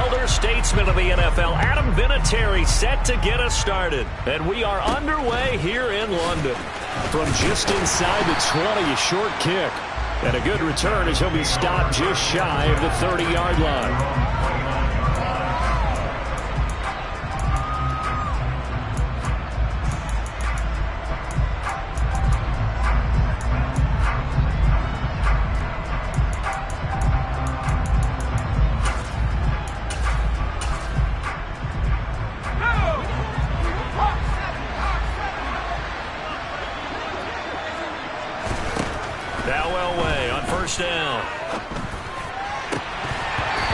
elder statesman of the NFL, Adam Vinatieri, set to get us started. And we are underway here in London. From just inside the 20, a short kick. And a good return as he'll be stopped just shy of the 30-yard line. Down.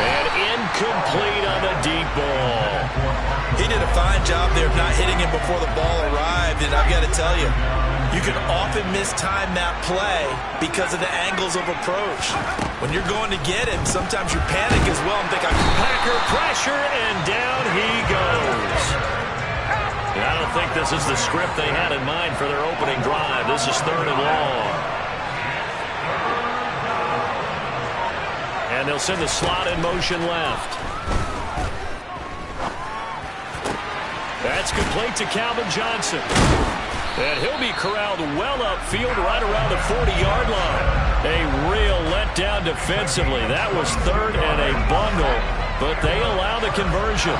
And incomplete on the deep ball. He did a fine job there of not hitting him before the ball arrived, and I've got to tell you, you can often mistime that play because of the angles of approach. When you're going to get him, sometimes you panic as well and think, Packer pressure, and down he goes. I don't think this is the script they had in mind for their opening drive. This is 3rd and long. And they'll send the slot in motion left. That's complete to Calvin Johnson. And he'll be corralled well upfield right around the 40-yard line. A real letdown defensively. That was 3rd and a bundle, but they allow the conversion.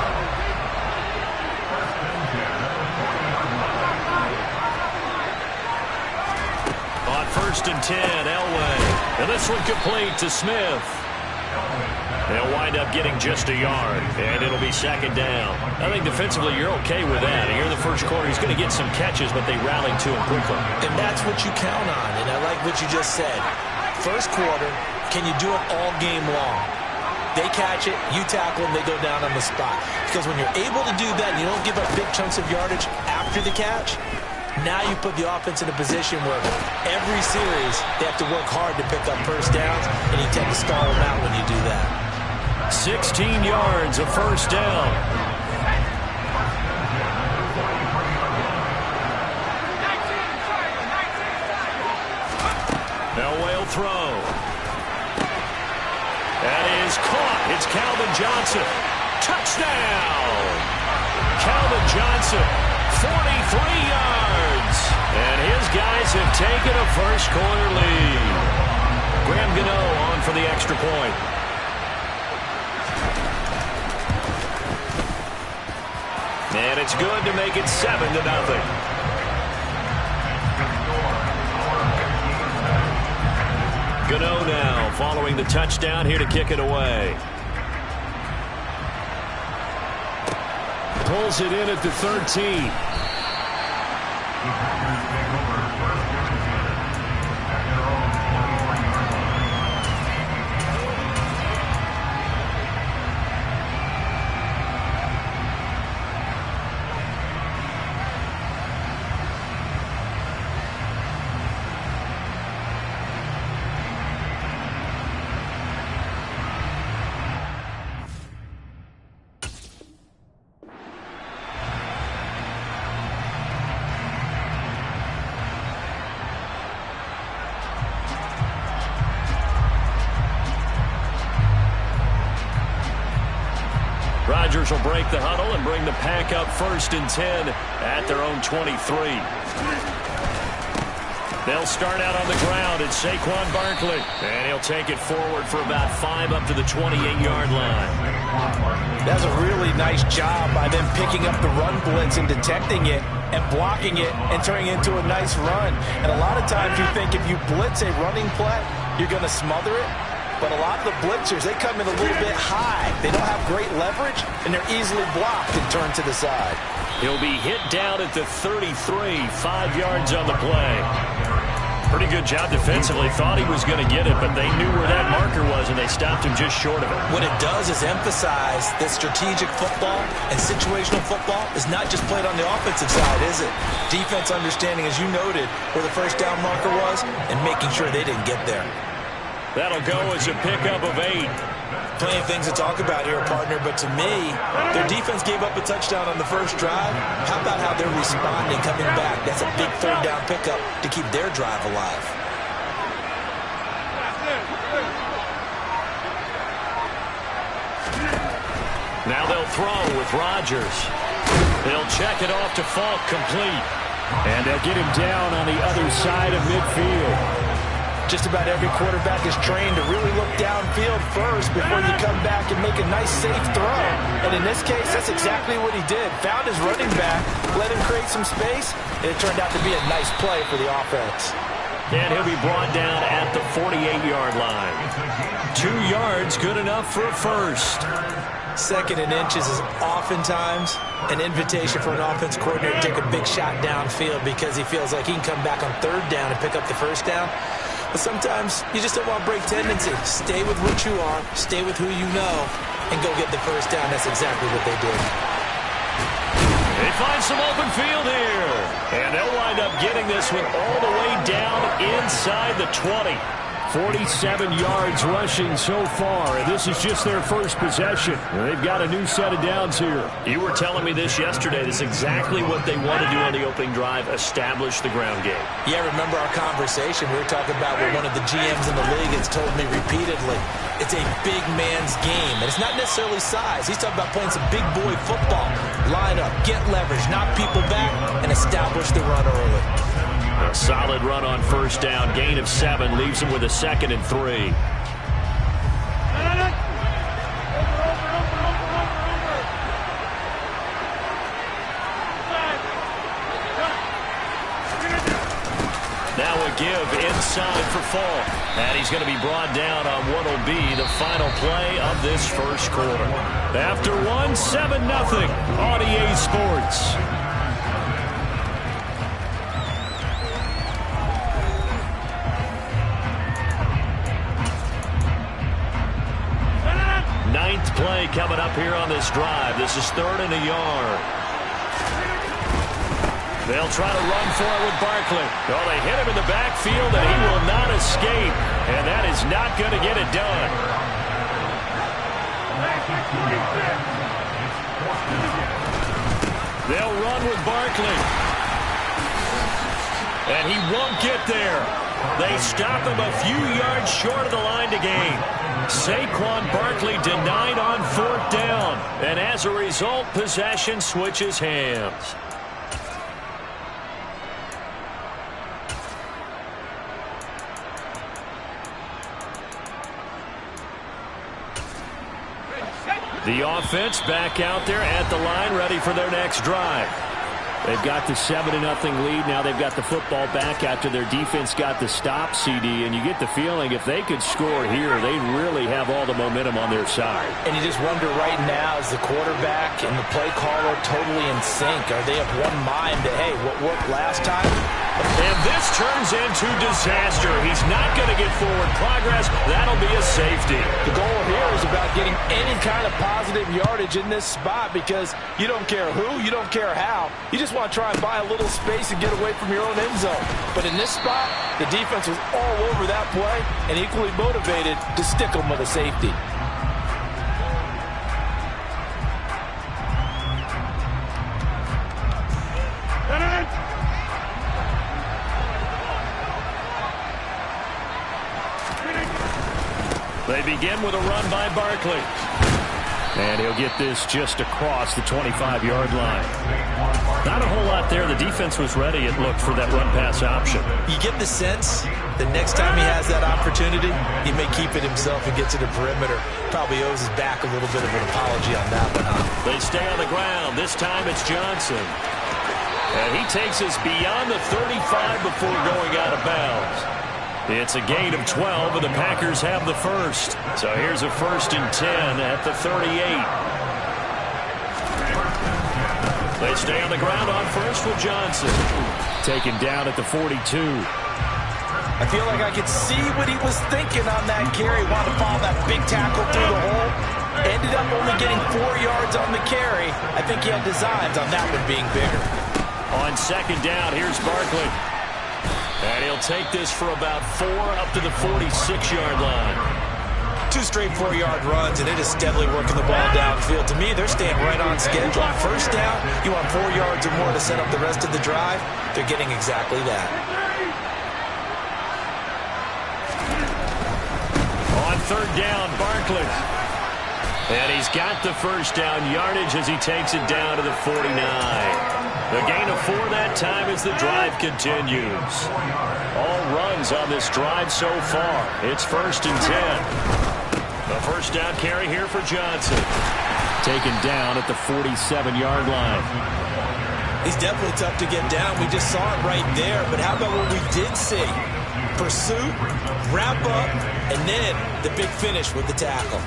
On 1st and 10, Elway. And this one complete to Smith. They'll wind up getting just a yard, and it'll be 2nd down. I think defensively you're okay with that. Here in the first quarter, he's going to get some catches, but they rallied to him quickly. And that's what you count on, and I like what you just said. First quarter, can you do it all game long? They catch it, you tackle them, they go down on the spot. Because when you're able to do that, you don't give up big chunks of yardage after the catch. Now you put the offense in a position where every series they have to work hard to pick up first downs, and you tend to stall them out when you do that. 16 yards, a first down. Elway will throw. That is caught. It's Calvin Johnson. Touchdown! Calvin Johnson, 43 yards. And his guys have taken a first quarter lead. Graham Gano on for the extra point. And it's good to make it 7-0. Gano now following the touchdown here to kick it away. Pulls it in at the 13. Rodgers will break the huddle and bring the Pack up 1st and 10 at their own 23. They'll start out on the ground. It's Saquon Barkley. And he'll take it forward for about 5 up to the 28-yard line. That's a really nice job by them picking up the run blitz and detecting it and blocking it and turning it into a nice run. And a lot of times you think if you blitz a running play, you're going to smother it. But a lot of the blitzers, they come in a little bit high. They don't have great leverage, and they're easily blocked and turned to the side. He'll be hit down at the 33, 5 yards on the play. Pretty good job defensively. Thought he was going to get it, but they knew where that marker was, and they stopped him just short of it. What it does is emphasize that strategic football and situational football is not just played on the offensive side, is it? Defense understanding, as you noted, where the first down marker was and making sure they didn't get there. That'll go as a pickup of 8. Plenty of things to talk about here, partner, but to me, their defense gave up a touchdown on the first drive. How about how they're responding, coming back? That's a big third down pickup to keep their drive alive. Now they'll throw with Rodgers. He'll check it off to Falk, complete. And they'll get him down on the other side of midfield. Just about every quarterback is trained to really look downfield first before you come back and make a nice, safe throw. And in this case, that's exactly what he did. Found his running back, let him create some space, and it turned out to be a nice play for the offense. And he'll be brought down at the 48-yard line. 2 yards, good enough for a first. 2nd and inches is oftentimes an invitation for an offense coordinator to take a big shot downfield because he feels like he can come back on 3rd down and pick up the first down. But sometimes you just don't want to break tendency. Stay with what you are, stay with who you know, and go get the first down. That's exactly what they did. They find some open field here. And they'll wind up getting this one all the way down inside the 20. 47 yards rushing so far, and this is just their first possession. They've got a new set of downs here. You were telling me this yesterday. This is exactly what they want to do on the opening drive, establish the ground game. Yeah, remember our conversation. We were talking about what one of the GMs in the league has told me repeatedly. It's a big man's game, and it's not necessarily size. He's talking about playing some big boy football. Line up, get leverage, knock people back, and establish the run early. A solid run on first down. Gain of 7 leaves him with a 2nd and 3. Now a give inside for Falk. And he's going to be brought down on what will be the final play of this first quarter. After 7-0 on EA Sports. Ninth play coming up here on this drive. This is 3rd and a yard. They'll try to run for it with Barkley. Oh, they hit him in the backfield, and he will not escape. And that is not going to get it done. They'll run with Barkley. And he won't get there. They stop him a few yards short of the line to gain. Saquon Barkley denied on 4th down. And as a result, possession switches hands. The offense back out there at the line, ready for their next drive. They've got the 7-0 lead. Now they've got the football back after their defense got the stop, CD. And you get the feeling if they could score here, they'd really have all the momentum on their side. And you just wonder right now, is the quarterback and the play caller totally in sync? Are they of one mind that, hey, what worked last time? And this turns into disaster. He's not going to get forward progress. That'll be a safety. The goal here is about getting any kind of positive yardage in this spot because you don't care who, you don't care how. You just want to try and buy a little space and get away from your own end zone. But in this spot, the defense was all over that play and equally motivated to stick them with a safety. They begin with a run by Barkley. And he'll get this just across the 25-yard line. Not a whole lot there. The defense was ready, it looked, for that run-pass option. You get the sense that next time he has that opportunity, he may keep it himself and get to the perimeter. Probably owes his back a little bit of an apology on that one, huh? They stay on the ground. This time it's Johnson. And he takes us beyond the 35 before going out of bounds. It's a gain of 12, and the Packers have the first. So here's a 1st and 10 at the 38. They stay on the ground on first with Johnson. Taken down at the 42. I feel like I could see what he was thinking on that carry. Wanted to follow that big tackle through the hole. Ended up only getting 4 yards on the carry. I think he had designs on that one being bigger. On 2nd down, here's Barkley. And he'll take this for about 4 up to the 46-yard line. 2 straight 4-yard runs, and it is steadily working the ball downfield. To me, they're staying right on schedule. First down, you want 4 yards or more to set up the rest of the drive. They're getting exactly that. On 3rd down, Barkley. And he's got the first down yardage as he takes it down to the 49. The gain of 4 that time as the drive continues. All runs on this drive so far. It's 1st and 10. The first down carry here for Johnson. Taken down at the 47-yard line. He's definitely tough to get down. We just saw it right there. But how about what we did see? Pursuit, wrap up, and then the big finish with the tackle.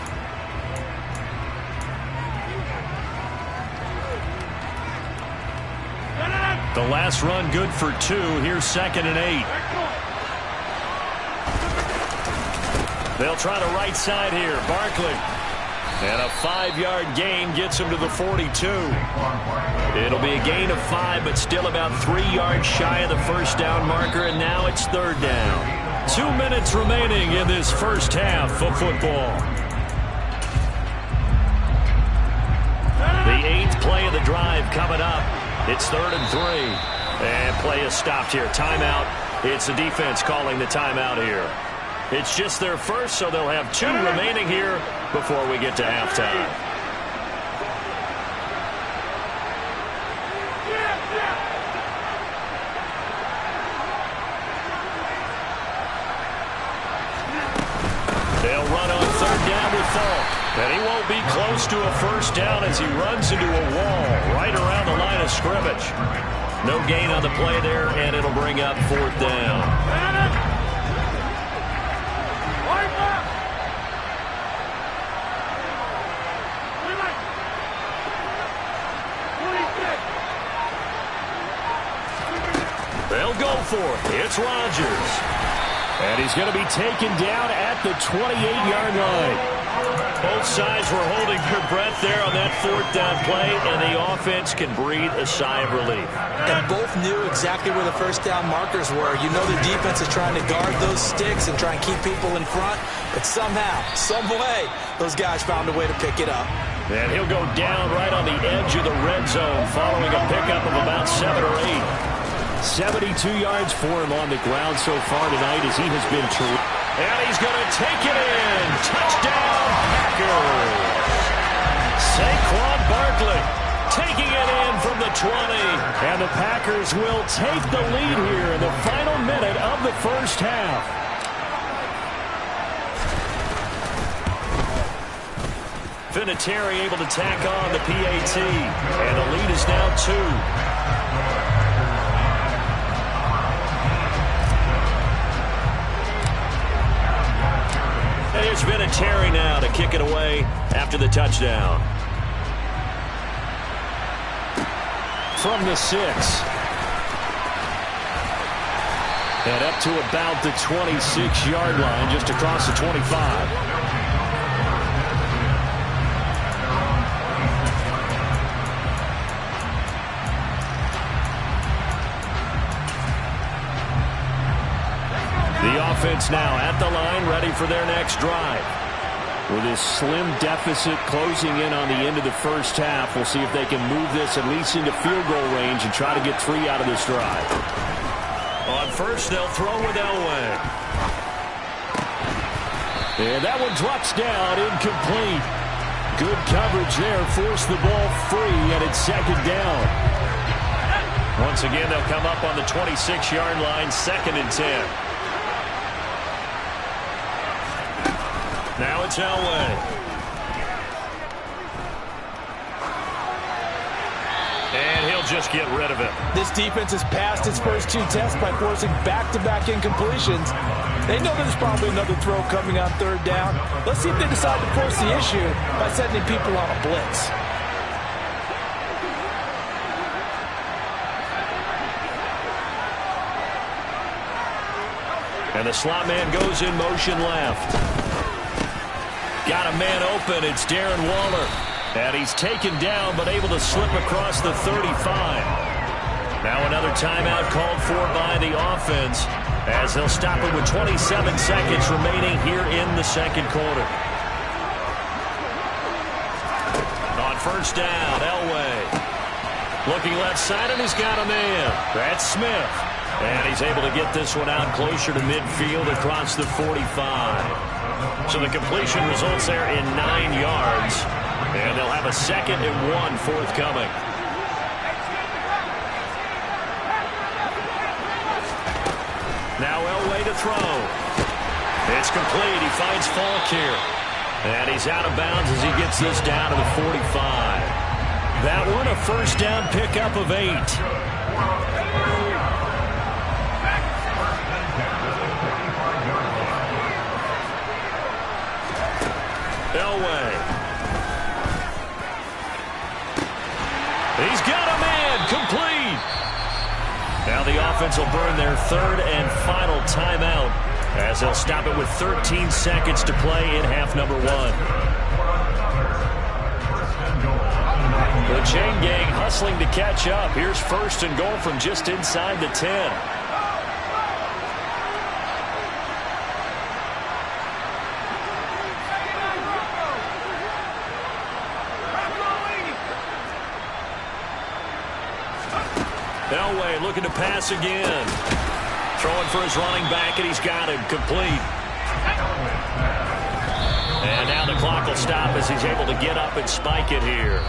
The last run good for 2. Here's 2nd and 8. They'll try the right side here. Barkley. And a 5-yard gain gets him to the 42. It'll be a gain of 5, but still about 3 yards shy of the first down marker, and now it's 3rd down. 2 minutes remaining in this first half of football. The 8th play of the drive coming up. It's 3rd and 3. And play is stopped here. Timeout. It's the defense calling the timeout here. It's just their first, so they'll have 2 remaining here before we get to halftime. They'll run on 3rd down with Falk. And he won't be close to a first down as he runs into a wall right around the line of scrimmage. No gain on the play there, and it'll bring up 4th down. They'll go for it. It's Rodgers. And he's going to be taken down at the 28-yard line. Both sides were holding their breath there on that 4th down play, and the offense can breathe a sigh of relief. And both knew exactly where the first down markers were. You know the defense is trying to guard those sticks and try and keep people in front, but somehow, some way, those guys found a way to pick it up. And he'll go down right on the edge of the red zone following a pickup of about 7 or 8. 72 yards for him on the ground so far tonight as he has been terrific. And he's going to take it in. Touchdown, Packers. Saquon Barkley taking it in from the 20. And the Packers will take the lead here in the final minute of the first half. Vinatieri able to tack on the PAT. And the lead is now 2. It's Vinatieri now to kick it away after the touchdown. From the 6. And up to about the 26-yard line, just across the 25. The offense now at the line, ready for their next drive. With this slim deficit closing in on the end of the first half, we'll see if they can move this at least into field goal range and try to get 3 out of this drive. On first, they'll throw with Elway. And that one drops down, incomplete. Good coverage there, forced the ball free, and it's 2nd down. Once again, they'll come up on the 26-yard line, 2nd and 10. Now it's Elway. And he'll just get rid of it. This defense has passed its first 2 tests by forcing back-to-back incompletions. They know there's probably another throw coming on 3rd down. Let's see if they decide to force the issue by sending people on a blitz. And the slot man goes in motion left. Got a man open. It's Darren Waller. And he's taken down but able to slip across the 35. Now another timeout called for by the offense as they'll stop it with 27 seconds remaining here in the 2nd quarter. On first down, Elway. Looking left side, and he's got a man. That's Smith. And he's able to get this one out closer to midfield across the 45. So the completion results there in 9 yards. And they'll have a 2nd and 1 forthcoming. Now Elway to throw. It's complete. He finds Falk here. And he's out of bounds as he gets this down to the 45. That one a first down pickup of 8. Elway. He's got a man. Complete. Now the offense will burn their 3rd and final timeout as they'll stop it with 13 seconds to play in half number 1. The chain gang hustling to catch up. Here's 1st and goal from just inside the 10. Elway looking to pass again. Throwing for his running back, and he's got him complete. And now the clock will stop as he's able to get up and spike it here.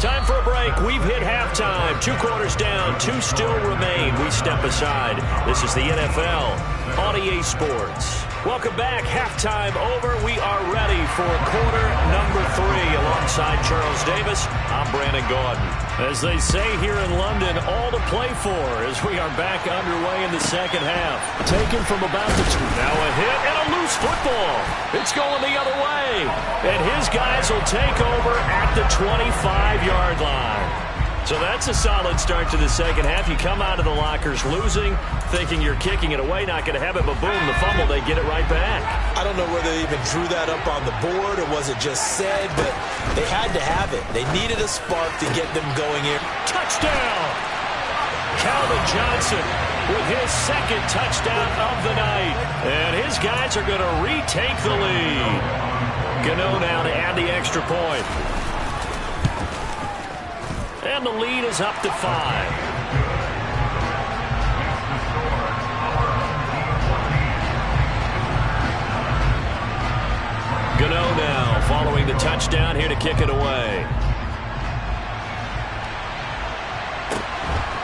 Time for a break. We've hit halftime. 2 quarters down, 2 still remain. We step aside. This is the NFL on EA Sports. Welcome back. Halftime over. We are ready for quarter number 3. Alongside Charles Davis, I'm Brandon Gaudin. As they say here in London, all to play for as we are back underway in the second half. Taken from about the now a hit and a loose football. It's going the other way. And his guys will take over at the 25-yard line. So that's a solid start to the second half. You come out of the lockers losing, thinking you're kicking it away, not going to have it, but boom, the fumble, they get it right back. I don't know whether they even drew that up on the board or was it just said, but they had to have it. They needed a spark to get them going here. Touchdown! Calvin Johnson with his 2nd touchdown of the night. And his guys are going to retake the lead. Gano now to add the extra point. And the lead is up to 5. Gano now following the touchdown here to kick it away.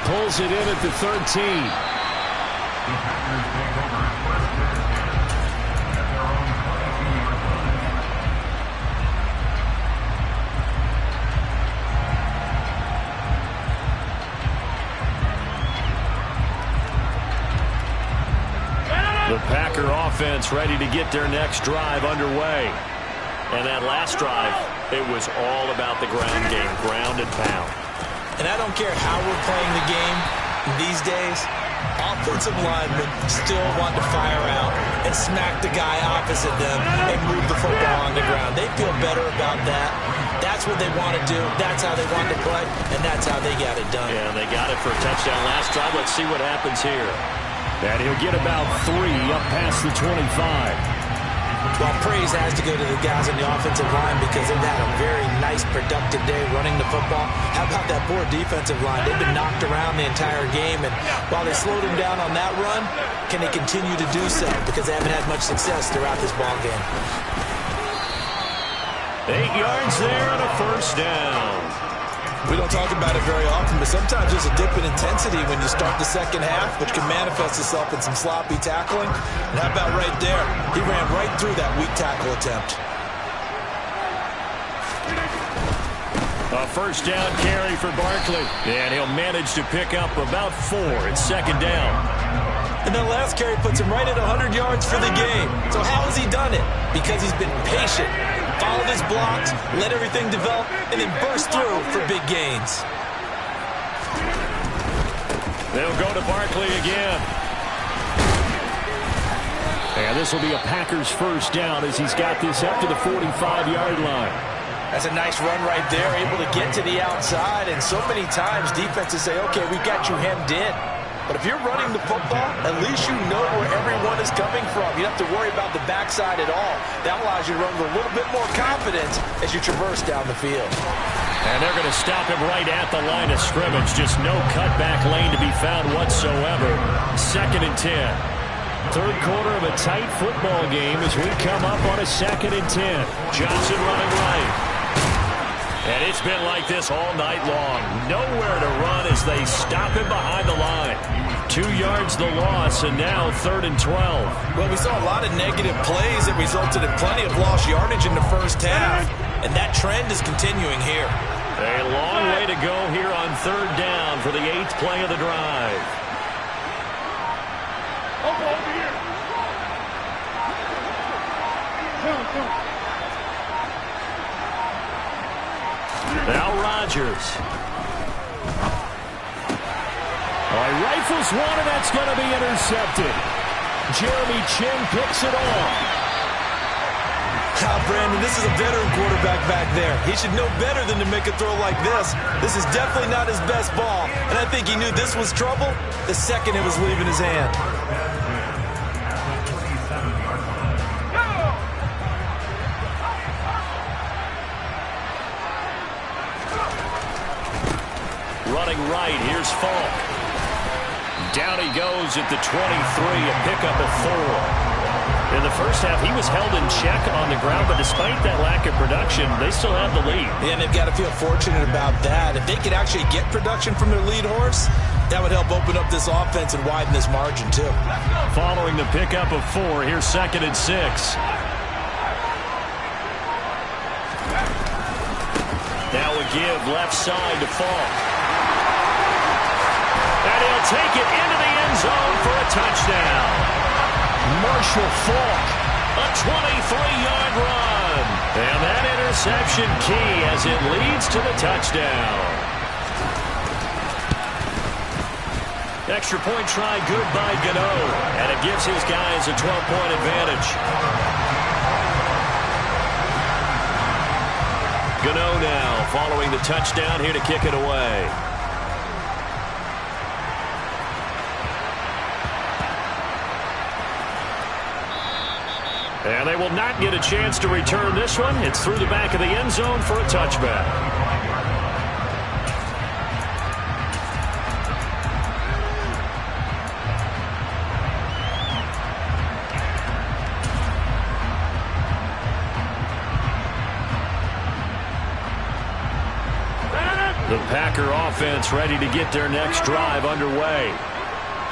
Pulls it in at the 13. The Packer offense ready to get their next drive underway. And that last drive, it was all about the ground game, ground and pound. And I don't care how we're playing the game these days, offensive linemen still want to fire out and smack the guy opposite them and move the football on the ground. They feel better about that. That's what they want to do. That's how they want to play, and that's how they got it done. Yeah, they got it for a touchdown last drive. Let's see what happens here. And he'll get about 3 up past the 25. Well, praise has to go to the guys on the offensive line because they've had a very nice, productive day running the football. How about that poor defensive line? They've been knocked around the entire game, and while they slowed them down on that run, can they continue to do so? Because they haven't had much success throughout this ball game. 8 yards there and a first down. We don't talk about it very often, but sometimes there's a dip in intensity when you start the second half, which can manifest itself in some sloppy tackling. And how about right there? He ran right through that weak tackle attempt. A first down carry for Barkley. And he'll manage to pick up about 4. It's second down. And that last carry puts him right at 100 yards for the game. So how has he done it? Because he's been patient, followed his blocks, let everything develop, and then burst through for big gains. They'll go to Barkley again. And this will be a Packers first down as he's got this up to the 45-yard line. That's a nice run right there, able to get to the outside. And so many times defenses say, okay, we got you hemmed in. But if you're running the football, at least you know where everyone is coming from. You don't have to worry about the backside at all. That allows you to run with a little bit more confidence as you traverse down the field. And they're going to stop him right at the line of scrimmage. Just no cutback lane to be found whatsoever. Second and 10. Third quarter of a tight football game as we come up on a 2nd and 10. Johnson running right. And it's been like this all night long. Nowhere to run as they stop him behind the line. 2 yards the loss, and now 3rd and 12. Well, we saw a lot of negative plays that resulted in plenty of lost yardage in the first half. And that trend is continuing here. A long way to go here on 3rd down for the 8th play of the drive. Over here. Now Rodgers. Rifles one, and that's going to be intercepted. Jeremy Chin picks it off. Brandon, this is a veteran quarterback back there. He should know better than to make a throw like this. This is definitely not his best ball, and I think he knew this was trouble the second it was leaving his hand. Running right, here's Falk. Down he goes at the 23, a pickup of 4. In the first half, he was held in check on the ground, but despite that lack of production, they still have the lead. Yeah, and they've got to feel fortunate about that. If they could actually get production from their lead horse, that would help open up this offense and widen this margin, too. Following the pickup of 4, here's 2nd and 6. Now a give left side to Falk. And he'll take it into the end zone for a touchdown. Marshall Falk, a 23-yard run. And that interception key as it leads to the touchdown. Extra point try good by Gano. And it gives his guys a 12-point advantage. Gano now following the touchdown here to kick it away. And they will not get a chance to return this one. It's through the back of the end zone for a touchback. The Packer offense ready to get their next drive underway.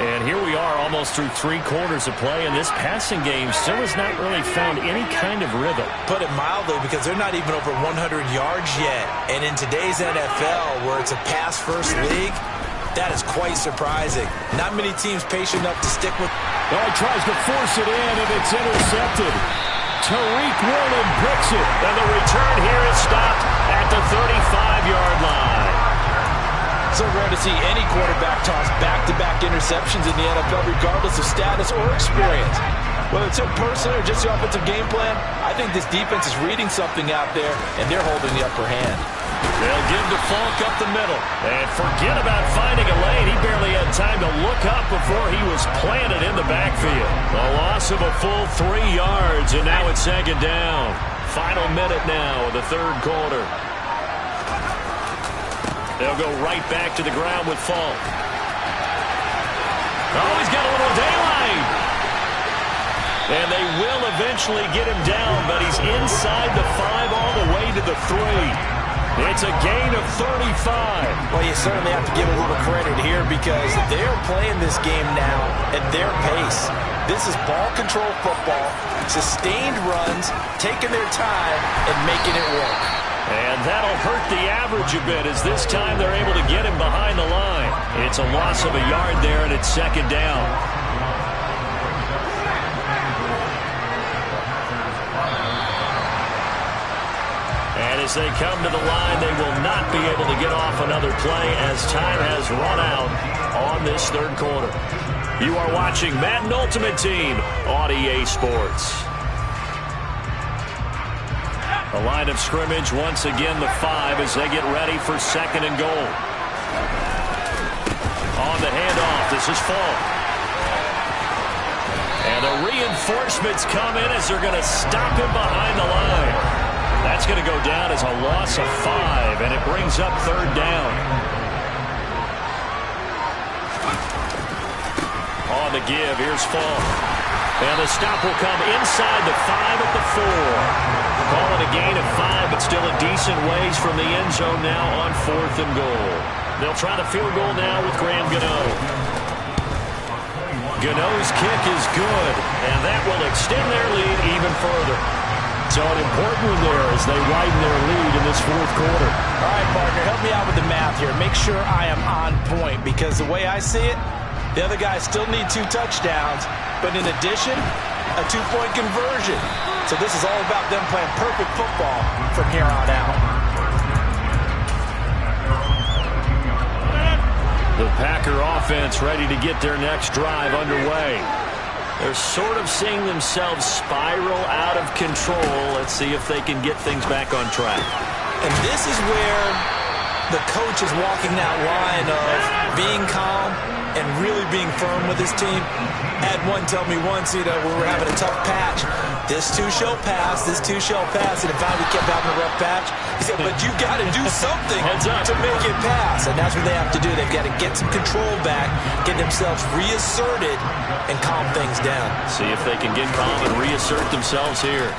And here we are almost through 3 quarters of play, and this passing game still has not really found any kind of rhythm. Put it mildly, because they're not even over 100 yards yet. And in today's NFL, where it's a pass-first league, that is quite surprising. Not many teams patient enough to stick with. Oh, he tries to force it in, and it's intercepted. Tariq Woolen picks it. And the return here is stopped at the 35-yard line. So rare to see any quarterback toss back-to-back interceptions in the NFL, regardless of status or experience. Whether it's him personally or just the offensive game plan, I think this defense is reading something out there, and they're holding the upper hand. They'll give to Falk up the middle. And forget about finding a lane. He barely had time to look up before he was planted in the backfield. A loss of a full 3 yards, and now it's 2nd down. Final minute now of the 3rd quarter. They'll go right back to the ground with Falk. Oh, he's got a little daylight. And they will eventually get him down, but he's inside the 5 all the way to the 3. It's a gain of 35. Well, you certainly have to give a little credit here because they're playing this game now at their pace. This is ball control football, sustained runs, taking their time, and making it work. And that'll hurt the average a bit as this time they're able to get him behind the line. It's a loss of a yard there, and it's 2nd down. And as they come to the line, they will not be able to get off another play as time has run out on this 3rd quarter. You are watching Madden Ultimate Team on EA Sports. The line of scrimmage, once again, the 5 as they get ready for 2nd and goal. On the handoff, this is Falk. And the reinforcements come in as they're going to stop him behind the line. That's going to go down as a loss of 5, and it brings up 3rd down. On the give, here's Falk. And the stop will come inside the 5 at the 4. Call it a gain of 5, but still a decent ways from the end zone now on 4th and goal. They'll try the field goal now with Graham Gano. Gano's kick is good, and that will extend their lead even further. So an important one there as they widen their lead in this 4th quarter. All right, partner, help me out with the math here. Make sure I am on point, because the way I see it, the other guys still need 2 touchdowns, but in addition, a 2-point conversion. So this is all about them playing perfect football from here on out. The Packer offense ready to get their next drive underway. They're sort of seeing themselves spiral out of control. Let's see if they can get things back on track. And this is where the coach is walking that line of being calm and really being firm with his team. Had one tell me once, we were having a tough patch. This too shall pass, this too shall pass. And if we kept having a rough patch, he said, but you got to do something to make it pass. And that's what they have to do. They've got to get some control back, get themselves reasserted, and calm things down. See if they can get calm and reassert themselves here.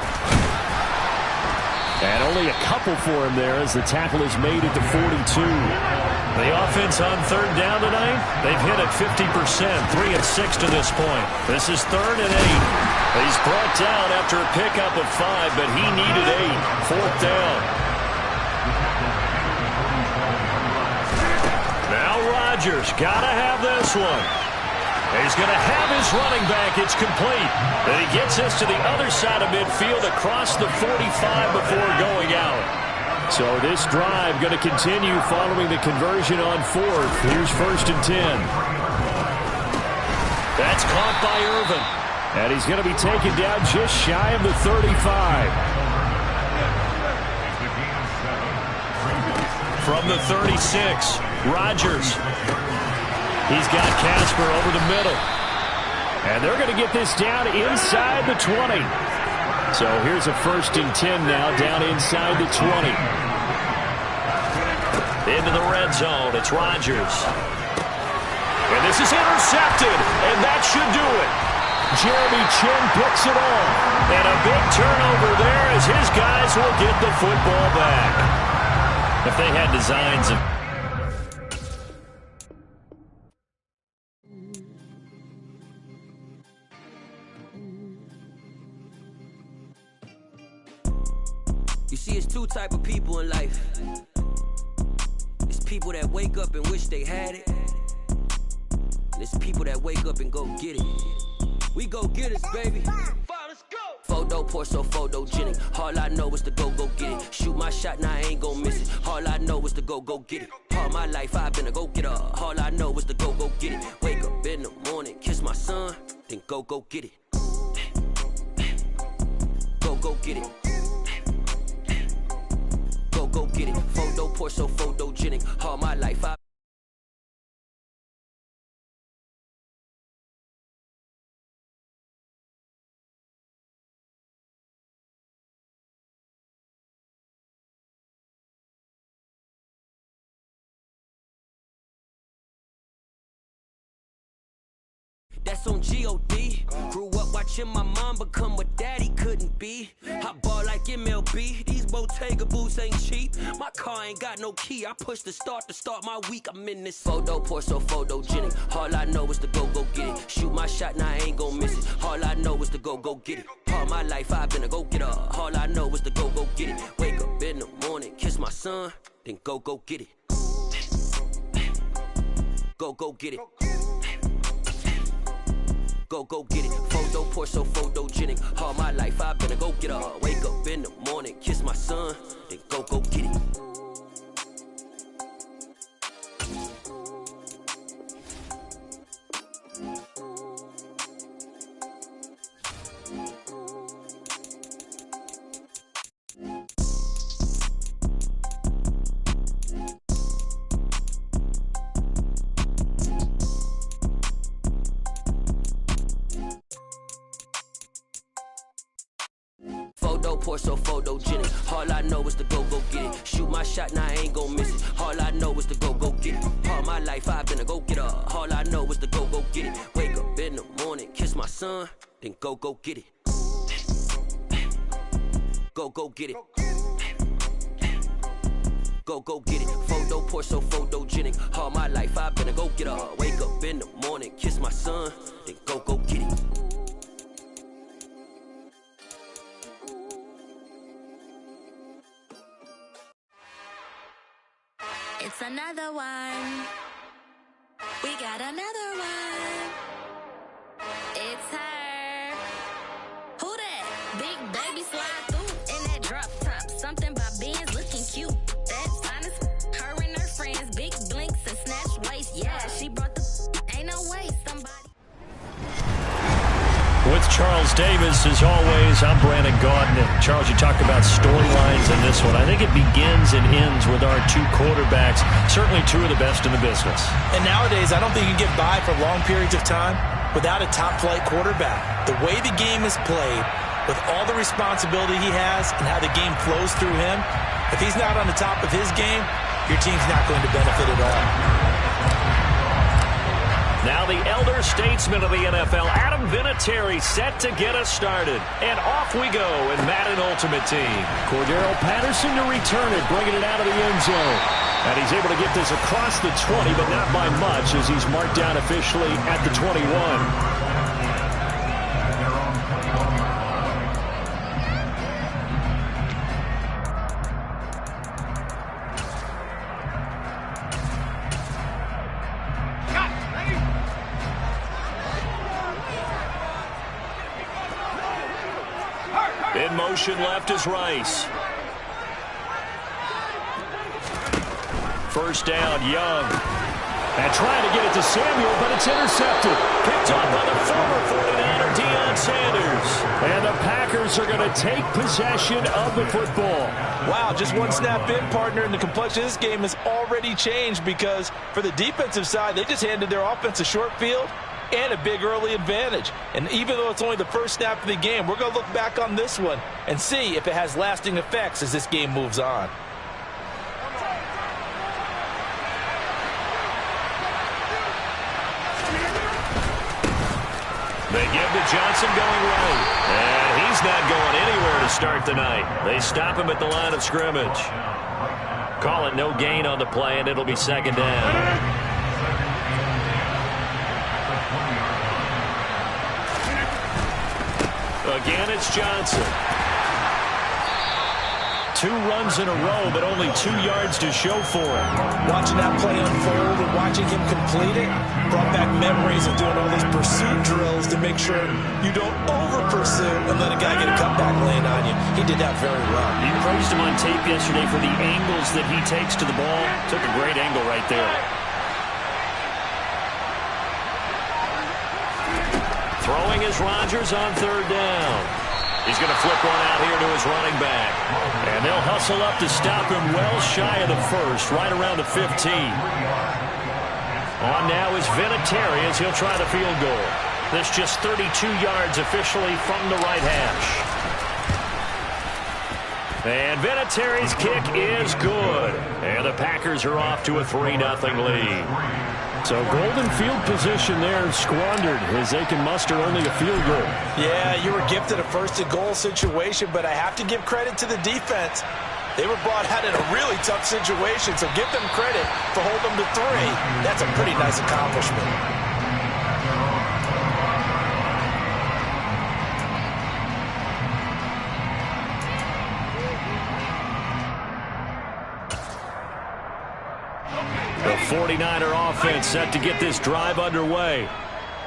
And only a couple for him there as the tackle is made at the 42. The offense on 3rd down tonight, they've hit it 50%, 3 and 6 to this point. This is 3rd and 8. He's brought down after a pickup of 5, but he needed 8. 4th down. Now Rodgers, gotta have this one. He's going to have his running back. It's complete. And he gets us to the other side of midfield across the 45 before going out. So this drive going to continue following the conversion on 4th. Here's 1st and 10. That's caught by Irvin. And he's going to be taken down just shy of the 35. From the 36, Rodgers. He's got Casper over the middle. And they're going to get this down inside the 20. So here's a 1st and 10 now, down inside the 20. Into the red zone, it's Rodgers. And this is intercepted, and that should do it. Jeremy Chin picks it off. And a big turnover there as his guys will get the football back. If they had designs of... You see, it's 2 type of people in life. It's people that wake up and wish they had it. And it's people that wake up and go get it. We go get it, baby. Let's go. Photo pour so photogenic. All I know is to go get it. Shoot my shot, now I ain't gon' miss it. All I know is to go get it. All my life I've been a go-getter. All I know is to go get it. Wake up in the morning, kiss my son, then go get it. Go get it. Go get it. Photo pour so photogenic. All my life I That's on G.O.D. Grew up watching my mom become what daddy couldn't be. I ball like MLB. These Bottega boots ain't cheap. My car ain't got no key. I push the start to start my week. I'm in this photo pour so photogenic. All I know is to go get it. Shoot my shot, now I ain't gon' miss it. All I know is to go get it. All my life I've been a go-getter. All I know is to go get it. Wake up in the morning, kiss my son, then go get it. Go get it. Go get it. Photo pour so photogenic. All my life I've been a go-getter. Wake up in the morning, kiss my son, then go get it. Photo, pour so photogenic. All I know is to go get it. Shoot my shot, now I ain't gon' miss it. All I know is to go get it. All my life I've been a go-getter. All I know is to go get it. Wake up in the morning, kiss my son, then go get it. Go get it. Go get it. Photo, pour so photogenic. All my life I've been a go-getter. Wake up in the morning, kiss my son, then go get it. It's another one. We got another one. It's her. Who that? Big baby slide through in that drop top. Something about Benz looking cute. That's honest. Her and her friends, big blinks and snatch waist. Yeah, she brought the. Ain't no way somebody. With Charles Davis, as always, I'm Brandon Gaudin. And Charles, you talked about storylines in this one. I think it begins and ends with our two quarterbacks, certainly two of the best in the business. And nowadays, I don't think you can get by for long periods of time without a top-flight quarterback. The way the game is played, with all the responsibility he has and how the game flows through him, if he's not on the top of his game, your team's not going to benefit at all. Now the elder statesman of the NFL, Adam Vinatieri, set to get us started. And off we go in Madden Ultimate Team. Cordero Patterson to return it, bringing it out of the end zone. And he's able to get this across the 20, but not by much, as he's marked down officially at the 21. In motion left is Rice. First down, Young. And trying to get it to Samuel, but it's intercepted. Picked up by the former 49er, Deion Sanders. And the Packers are going to take possession of the football. Wow, just one snap in, partner, and the complexion of this game has already changed because for the defensive side, they just handed their offense a short field and a big early advantage. And even though it's only the first snap of the game, we're going to look back on this one and see if it has lasting effects as this game moves on. They give to Johnson going right. And he's not going anywhere to start the night. They stop him at the line of scrimmage. Call it no gain on the play, and it'll be second down. Again, it's Johnson. 2 runs in a row, but only 2 yards to show for it. Watching that play unfold and watching him complete it brought back memories of doing all those pursuit drills to make sure you don't over-pursue and let a guy get a cutback lane on you. He did that very well. You praised him on tape yesterday for the angles that he takes to the ball. Took a great angle right there. Throwing is Rodgers on third down. He's going to flip one out here to his running back. And they'll hustle up to stop him well shy of the first, right around the 15. On now is Vinatieri as he'll try the field goal. This just 32 yards officially from the right hash. And Vinatieri's kick is good. And the Packers are off to a 3-0 lead. So golden field position there squandered as they can muster only a field goal. Yeah, you were gifted a first-and-goal situation, but I have to give credit to the defense. They were brought out in a really tough situation, so give them credit for holding them to 3. That's a pretty nice accomplishment. The 49er offense set to get this drive underway.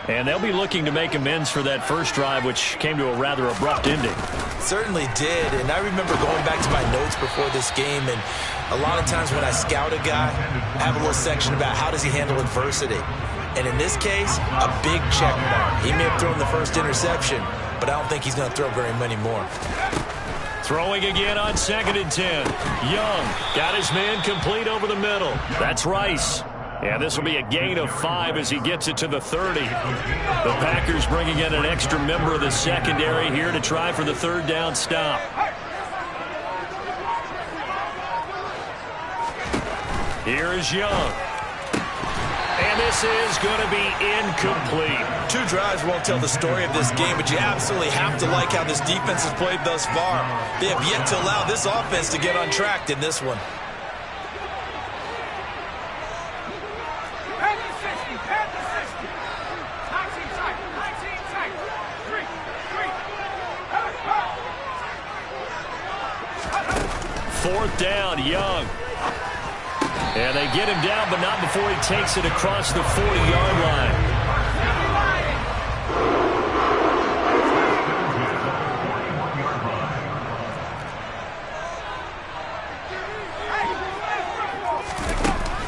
And they'll be looking to make amends for that first drive, which came to a rather abrupt ending. Certainly did, and I remember going back to my notes before this game, and a lot of times when I scout a guy, I have a little section about how does he handle adversity. And in this case, a big check mark. He may have thrown the first interception, but I don't think he's going to throw very many more. Throwing again on 2nd and 10. Young got his man complete over the middle. That's Rice. Yeah, this will be a gain of 5 as he gets it to the 30. The Packers bringing in an extra member of the secondary here to try for the third down stop. Here is Young. And this is going to be incomplete. 2 drives won't tell the story of this game, but you absolutely have to like how this defense has played thus far. They have yet to allow this offense to get on track in this one. Fourth down, Young. And they get him down, but not before he takes it across the 40-yard line.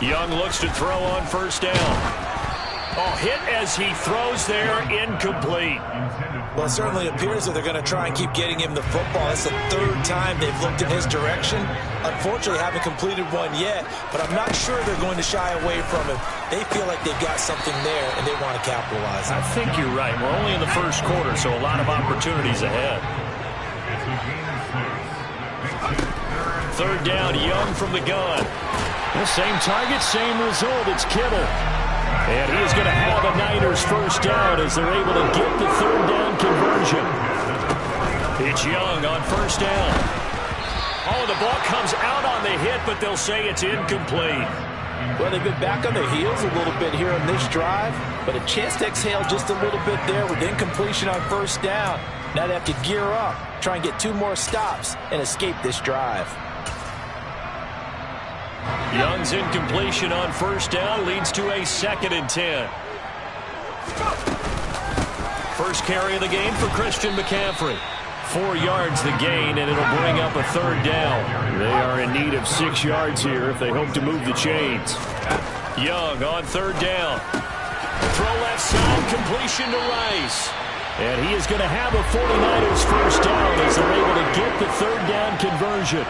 Young looks to throw on first down. Oh, hit as he throws there, incomplete. Well, it certainly appears that they're going to try and keep getting him the football. It's the 3rd time they've looked in his direction. Unfortunately, haven't completed one yet, but I'm not sure they're going to shy away from him. They feel like they've got something there, and they want to capitalize on it. I think you're right. We're only in the first quarter, so a lot of opportunities ahead. 3rd down, Young from the gun. The same target, same result. It's Kittle. And he is going to have a Niners first down as they're able to get the 3rd down conversion. It's Young on first down. Oh, the ball comes out on the hit, but they'll say it's incomplete. Well, they've been back on their heels a little bit here on this drive, but a chance to exhale just a little bit there with incompletion on first down. Now they have to gear up, try and get 2 more stops, and escape this drive. Young's incompletion on first down leads to a 2nd and 10. First carry of the game for Christian McCaffrey. 4 yards the gain, and it'll bring up a 3rd down. They are in need of 6 yards here if they hope to move the chains. Young on 3rd down. Throw left side, completion to Rice. And he is going to have a 49ers first down as they're able to get the 3rd down conversion.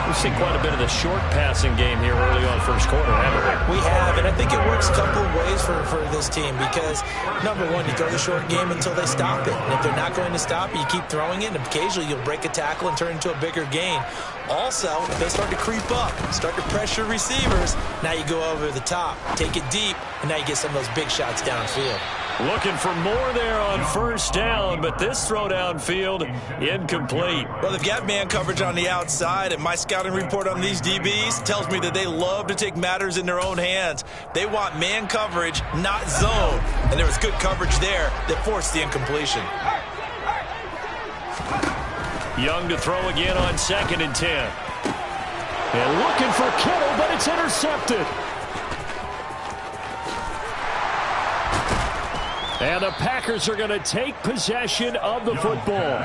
We've seen quite a bit of the short passing game here early on first quarter, haven't we? We have, and I think it works a couple of ways for this team because, number one, you throw the short game until they stop it. And if they're not going to stop it, you keep throwing it, and occasionally you'll break a tackle and turn it into a bigger gain. Also, if they start to creep up, start to pressure receivers, now you go over the top, take it deep, and now you get some of those big shots downfield. Looking for more there on first down, but this throw downfield incomplete. Well, they've got man coverage on the outside, and my scouting report on these DBs tells me that they love to take matters in their own hands. They want man coverage, not zone, and there was good coverage there that forced the incompletion. Young to throw again on 2nd and 10. And looking for Kittle, but it's intercepted. And the Packers are going to take possession of the football.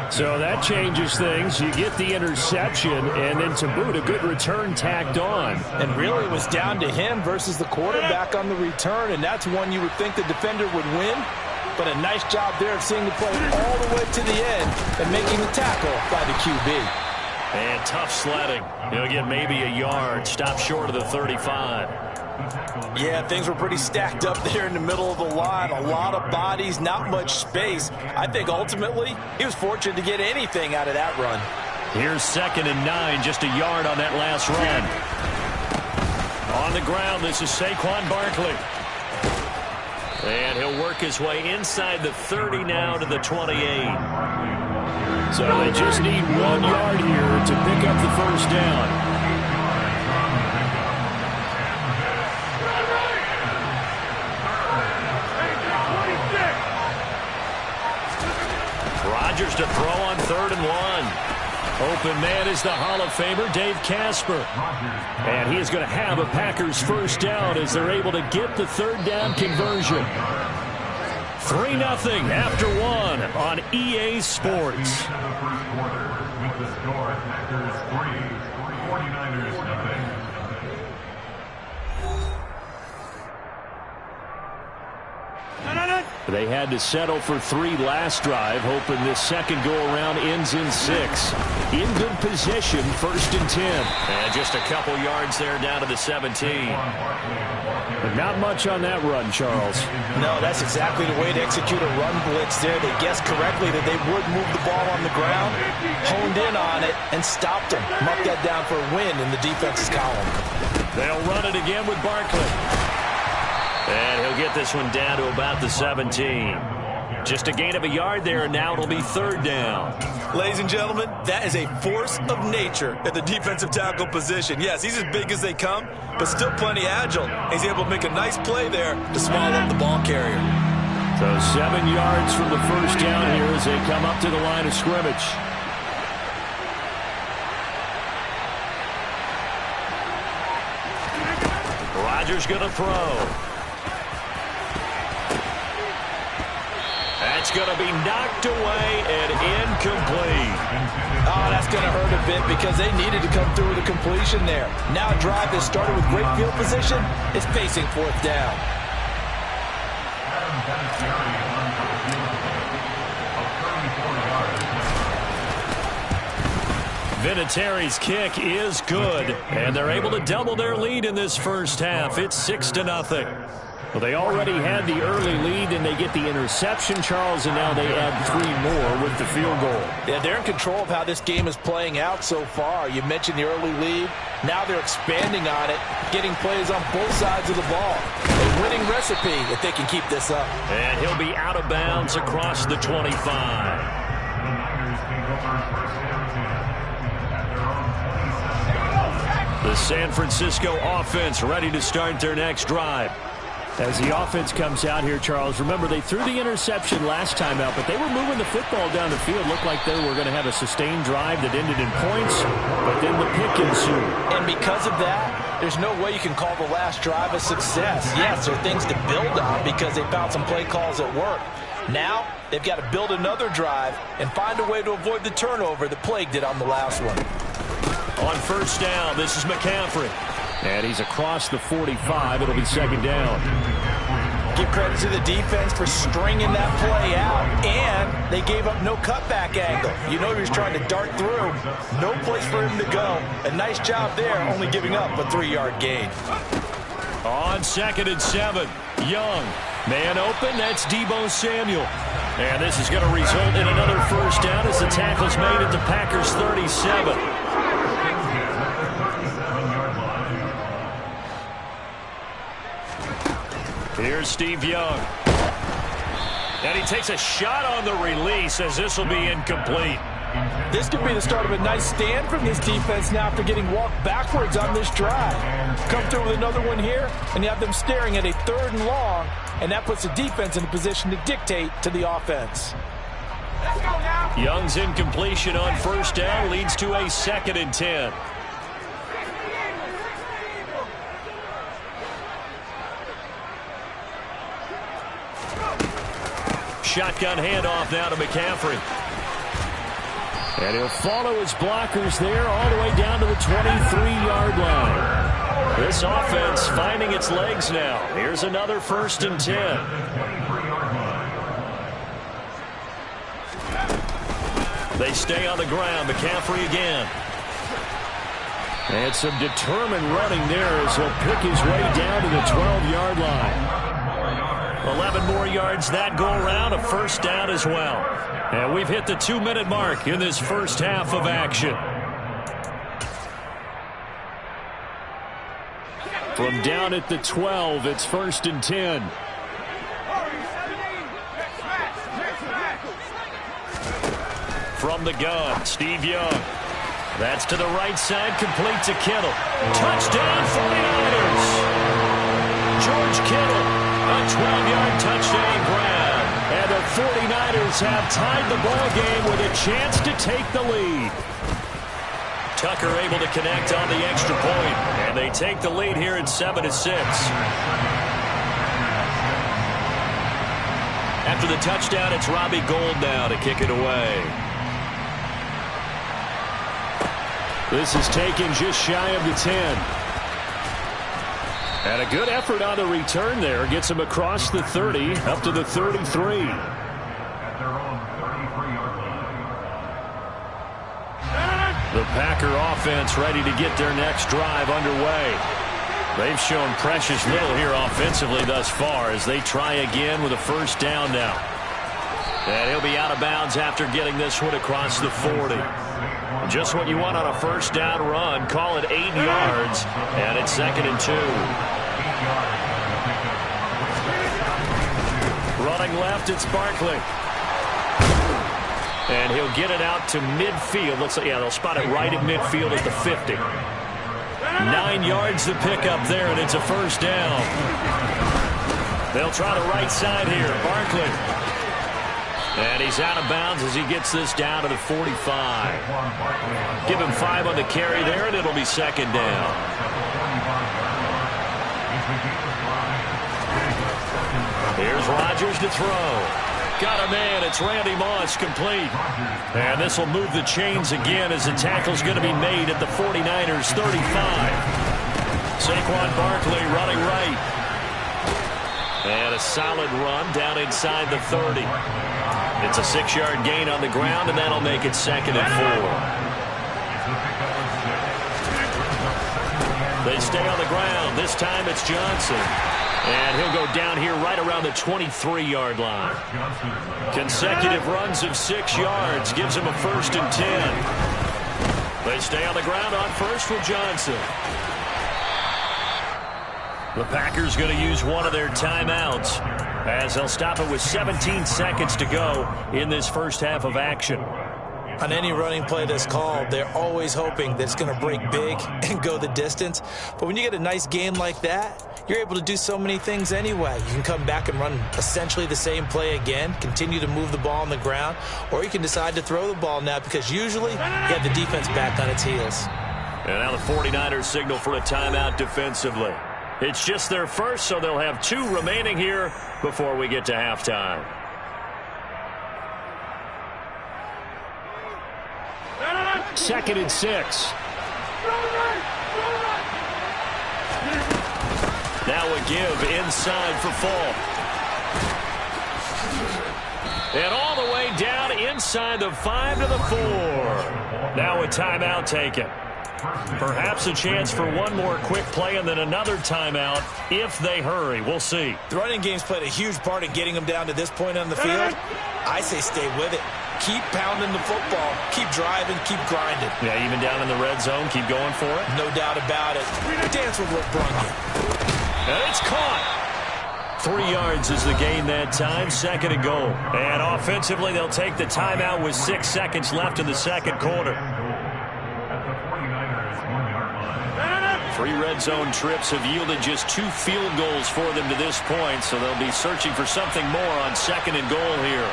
So that changes things. You get the interception, and then to boot, a good return tacked on. And really it was down to him versus the quarterback on the return, and that's one you would think the defender would win. But a nice job there of seeing the play all the way to the end and making the tackle by the QB. And tough sledding. He'll get maybe a yard. Stop short of the 35. Yeah, things were pretty stacked up there in the middle of the line. A lot of bodies, not much space. I think ultimately he was fortunate to get anything out of that run. Here's 2nd and 9, just a yard on that last run. On the ground, this is Saquon Barkley. And he'll work his way inside the 30 now to the 28. So they just need 1 yard here to pick up the first down. Rodgers to throw on 3rd and 1. Open man is the Hall of Famer, Dave Casper. And he is going to have a Packers first down as they're able to get the 3rd down conversion. 3-0 after 1 on EA Sports. They had to settle for 3 last drive, hoping this second go-around ends in 6. In good position, 1st and 10. And just a couple yards there down to the 17. But not much on that run, Charles. No, that's exactly the way to execute a run blitz there. They guessed correctly that they would move the ball on the ground, honed in on it, and stopped them. Marked that down for a win in the defense's column. They'll run it again with Barkley. And he'll get this one down to about the 17. Just a gain of a yard there, and now it'll be 3rd down. Ladies and gentlemen, that is a force of nature at the defensive tackle position. Yes, he's as big as they come, but still plenty agile. He's able to make a nice play there to small up the ball carrier. So 7 yards from the first down here as they come up to the line of scrimmage. Rodgers going to throw. That's going to be knocked away and incomplete. Oh, that's going to hurt a bit because they needed to come through with a completion there. Now a drive that started with great field position is facing 4th down. Vinatieri's kick is good, and they're able to double their lead in this first half. It's 6-0. Well, they already had the early lead, and they get the interception, Charles, and now they add 3 more with the field goal. Yeah, they're in control of how this game is playing out so far. You mentioned the early lead. Now they're expanding on it, getting plays on both sides of the ball. A winning recipe if they can keep this up. And he'll be out of bounds across the 25. The San Francisco offense ready to start their next drive. As the offense comes out here, Charles, remember they threw the interception last time out, but they were moving the football down the field. Looked like they were going to have a sustained drive that ended in points, but then the pick ensued. And because of that, there's no way you can call the last drive a success. Yes, there are things to build on because they found some play calls that work. Now, they've got to build another drive and find a way to avoid the turnover that plagued it on the last one. On first down, this is McCaffrey. And he's across the 45. It'll be 2nd down. Give credit to the defense for stringing that play out. And they gave up no cutback angle. You know he was trying to dart through. No place for him to go. A nice job there, only giving up a 3-yard gain. On 2nd and 7, Young. Man open, that's Deebo Samuel. And this is going to result in another first down as the tackle's made at the Packers' 37. Here's Steve Young. And he takes a shot on the release as this will be incomplete. This could be the start of a nice stand from this defense now after getting walked backwards on this drive. Come through with another one here, and you have them staring at a 3rd and long, and that puts the defense in a position to dictate to the offense. Young's incompletion on first down leads to a 2nd and 10. Shotgun handoff now to McCaffrey. And he'll follow his blockers there all the way down to the 23-yard line. This offense finding its legs now. Here's another 1st and 10. They stay on the ground. McCaffrey again. And some determined running there as he'll pick his way down to the 12-yard line. 11 more yards that go around, a first down as well. And we've hit the 2-minute mark in this first half of action. From down at the 12, it's 1st and 10. From the gun, Steve Young. That's to the right side, complete to Kittle. Touchdown, 49ers! George Kittle. A 12-yard touchdown grab. And the 49ers have tied the ball game with a chance to take the lead. Tucker able to connect on the extra point. And they take the lead here at 7-6. After the touchdown, it's Robbie Gould now to kick it away. This is taken just shy of the 10. And a good effort on the return there. Gets him across the 30, up to the 33. The Packer offense ready to get their next drive underway. They've shown precious little here offensively thus far as they try again with a first down now. And he'll be out of bounds after getting this one across the 40. Just what you want on a first down run. Call it 8 yards, and it's 2nd and 2. Running left, it's Barkley. And he'll get it out to midfield. Looks like, yeah, they'll spot it right at midfield at the 50. 9 yards to pick up there, and it's a first down. They'll try the right side here. Barkley. And he's out of bounds as he gets this down to the 45. Give him 5 on the carry there, and it'll be 2nd down. Here's Rodgers to throw. Got a man. It's Randy Moss, complete. And this will move the chains again as the tackle's going to be made at the 49ers' 35. Saquon Barkley running right. And a solid run down inside the 30. It's a 6-yard gain on the ground, and that'll make it 2nd and 4. They stay on the ground. This time it's Johnson. And he'll go down here right around the 23-yard line. Consecutive runs of 6 yards gives him a 1st and 10. They stay on the ground on first with Johnson. The Packers going to use one of their timeouts as they'll stop it with 17 seconds to go in this first half of action. On any running play that's called, they're always hoping that it's going to break big and go the distance. But when you get a nice game like that, you're able to do so many things anyway. You can come back and run essentially the same play again, continue to move the ball on the ground, or you can decide to throw the ball now because usually you have the defense back on its heels. And now the 49ers signal for a timeout defensively. It's just their first, so they'll have 2 remaining here before we get to halftime. Second and 6. Now a give inside for Fall. And all the way down inside the 5 to the 4. Now a timeout taken. Perhaps a chance for one more quick play and then another timeout if they hurry. We'll see. The running game's played a huge part in getting them down to this point on the field. I say stay with it. Keep pounding the football. Keep driving. Keep grinding. Yeah, even down in the red zone, keep going for it. No doubt about it. Dance with what brung you. And it's caught. 3 yards is the gain that time. 2nd and goal. And offensively, they'll take the timeout with 6 seconds left in the second quarter. 3 red zone trips have yielded just 2 field goals for them to this point, so they'll be searching for something more on 2nd and goal here.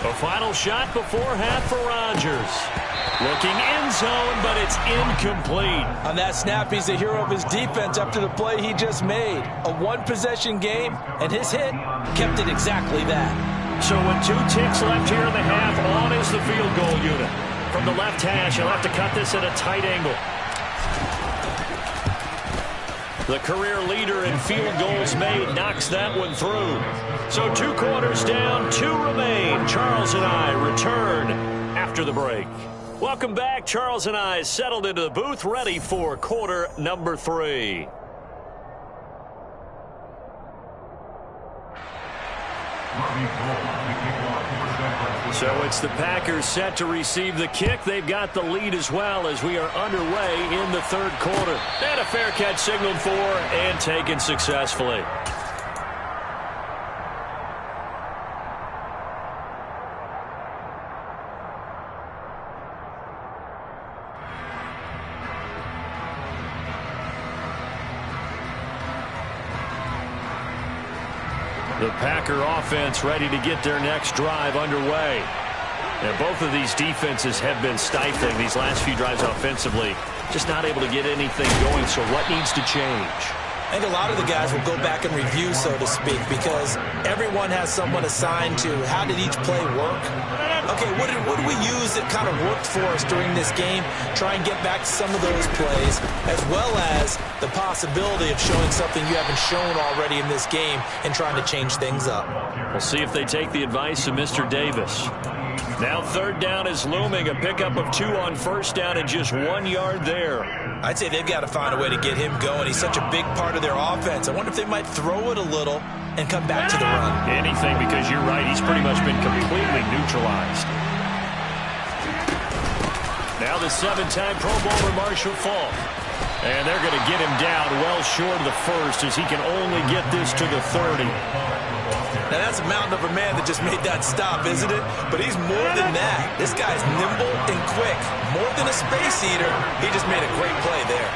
A final shot before half for Rodgers. Looking end zone, but it's incomplete. On that snap, he's the hero of his defense after the play he just made. A 1-possession game, and his hit kept it exactly that. So with 2 ticks left here in the half, on is the field goal unit. From the left hash, he'll have to cut this at a tight angle. The career leader in field goals made knocks that one through. So 2 quarters down, 2 remain. Charles and I return after the break. Welcome back. Charles and I settled into the booth, ready for quarter number 3. So it's the Packers set to receive the kick. They've got the lead as well as we are underway in the third quarter. And a fair catch signaled for and taken successfully. The Packer offense ready to get their next drive underway. And both of these defenses have been stifling these last few drives offensively. Just not able to get anything going, so what needs to change? I think a lot of the guys will go back and review, so to speak, because everyone has someone assigned to how did each play work. Okay, what did we use that kind of worked for us during this game? Try and get back to some of those plays, as well as the possibility of showing something you haven't shown already in this game and trying to change things up. We'll see if they take the advice of Mr. Davis. Now third down is looming. A pickup of 2 on first down and just 1 yard there. I'd say they've got to find a way to get him going. He's such a big part of their offense. I wonder if they might throw it a little and come back to the run. Anything, because you're right. He's pretty much been completely neutralized. Now the 7-time Pro Bowler Marshall Faulk. And they're going to get him down well short of the first as he can only get this to the 30. Now, that's a mountain of a man that just made that stop, isn't it? But he's more than that. This guy's nimble and quick. More than a space eater, he just made a great play there.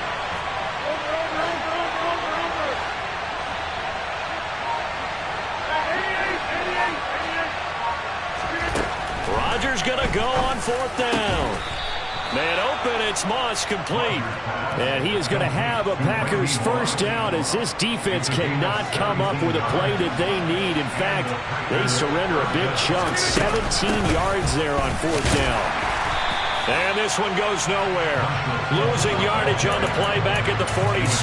Rodgers going to go on 4th down. Man open, it's Moss complete. And he is going to have a Packers first down as this defense cannot come up with a play that they need. In fact, they surrender a big chunk, 17 yards there on 4th down. And this one goes nowhere. Losing yardage on the play back at the 46.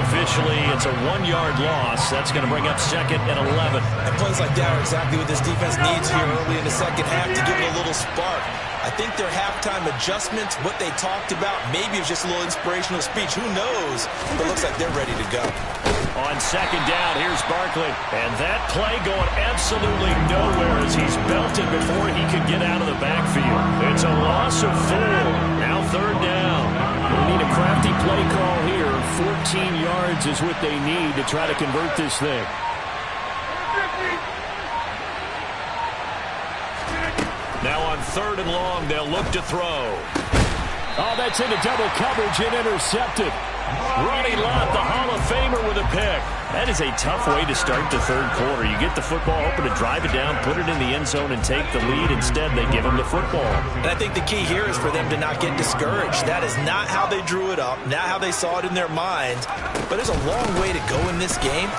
Officially, it's a 1-yard loss. That's going to bring up 2nd and 11. And plays like that are exactly what this defense needs here early in the second half to give it a little spark. I think their halftime adjustments, what they talked about, maybe it was just a little inspirational speech. Who knows? But it looks like they're ready to go. On 2nd down, here's Barkley. And that play going absolutely nowhere as he's belted before he could get out of the backfield. It's a loss of 4. Now 3rd down. They need a crafty play call here. 14 yards is what they need to try to convert this thing. Now on 3rd and long, they'll look to throw. Oh, that's into double coverage and intercepted. Ronnie Lott, the Hall of Famer, with a pick. That is a tough way to start the 3rd quarter. You get the football, hoping to drive it down, put it in the end zone, and take the lead. Instead, they give him the football. And I think the key here is for them to not get discouraged. That is not how they drew it up, not how they saw it in their minds. But there's a long way to go in this game.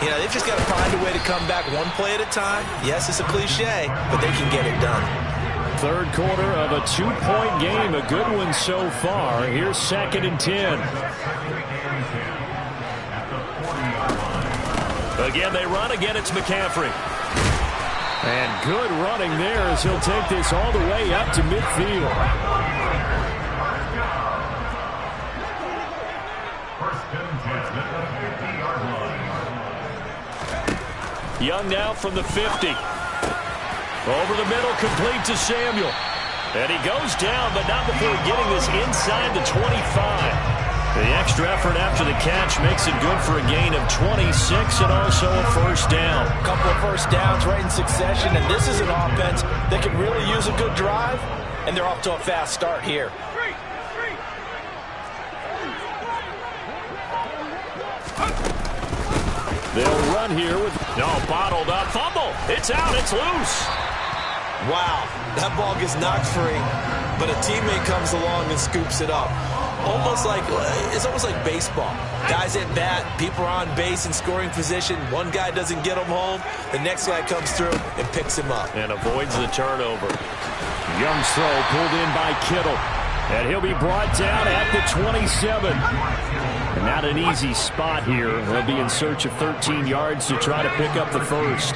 You know, they've just got to find a way to come back one play at a time. Yes, it's a cliche, but they can get it done. 3rd quarter of a 2-point game, a good one so far. Here's 2nd and 10. Again, they run. Again, it's McCaffrey. And good running there as he'll take this all the way up to midfield. Young now from the 50. Over the middle, complete to Samuel. And he goes down, but not before getting this inside the 25. The extra effort after the catch makes it good for a gain of 26 and also a first down. A couple of first downs right in succession, and this is an offense that can really use a good drive, and they're off to a fast start here. They'll run here with bottled up fumble. It's out. It's loose. Wow, that ball gets knocked free, but a teammate comes along and scoops it up. It's almost like baseball. Guys at bat, people are on base in scoring position. One guy doesn't get him home. The next guy comes through and picks him up. And avoids the turnover. Young's throw pulled in by Kittle. And he'll be brought down at the 27. And not an easy spot here. They'll be in search of 13 yards to try to pick up the first.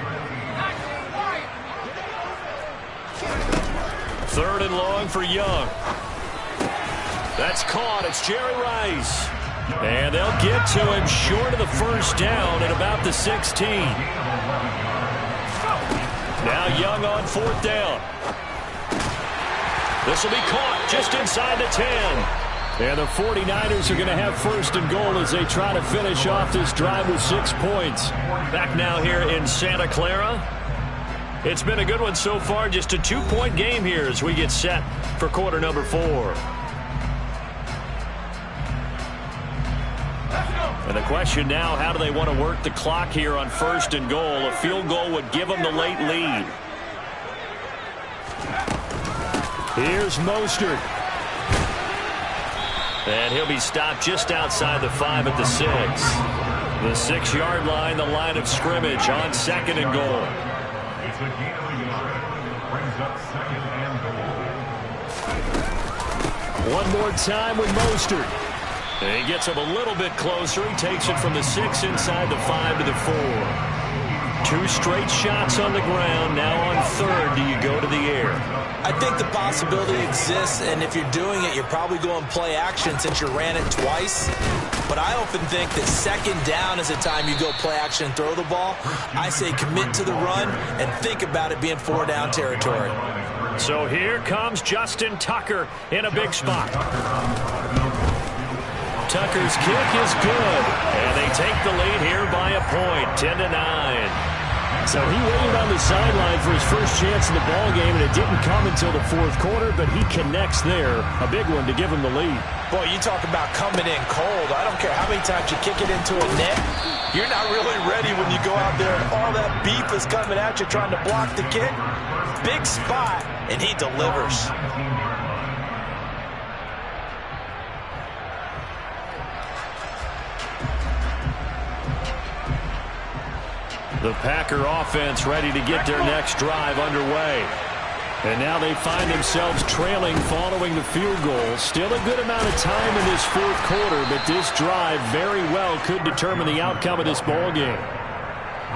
3rd and long for Young. That's caught. It's Jerry Rice. And they'll get to him short of the first down at about the 16. Now Young on 4th down. This will be caught just inside the 10. And the 49ers are going to have 1st and goal as they try to finish off this drive with 6 points. Back now here in Santa Clara. It's been a good one so far. Just a 2-point game here as we get set for quarter number 4. And the question now, how do they want to work the clock here on 1st and goal? A field goal would give them the late lead. Here's Mostert. And he'll be stopped just outside the 5 at the 6. The 6-yard line, the line of scrimmage on 2nd and goal. It's a gain of a yard. Brings up 2nd and goal. One more time with Mostert. And he gets him a little bit closer. He takes it from the 6 inside the 5 to the 4. 2 straight shots on the ground. Now on 3rd, do you go to the air? I think the possibility exists, and if you're doing it, you're probably going play action since you ran it twice. But I often think that 2nd down is the time you go play action and throw the ball. I say commit to the run and think about it being 4-down territory. So here comes Justin Tucker in a big spot. Tucker's kick is good, and they take the lead here by a point, 10-9. So he waited on the sideline for his first chance in the ball game, and it didn't come until the 4th quarter, but he connects there, a big one to give him the lead. Boy, you talk about coming in cold. I don't care how many times you kick it into a net. You're not really ready when you go out there and all that beef is coming at you trying to block the kick. Big spot, and he delivers. The Packer offense ready to get their next drive underway. And now they find themselves trailing following the field goal. Still a good amount of time in this 4th quarter, but this drive very well could determine the outcome of this ball game.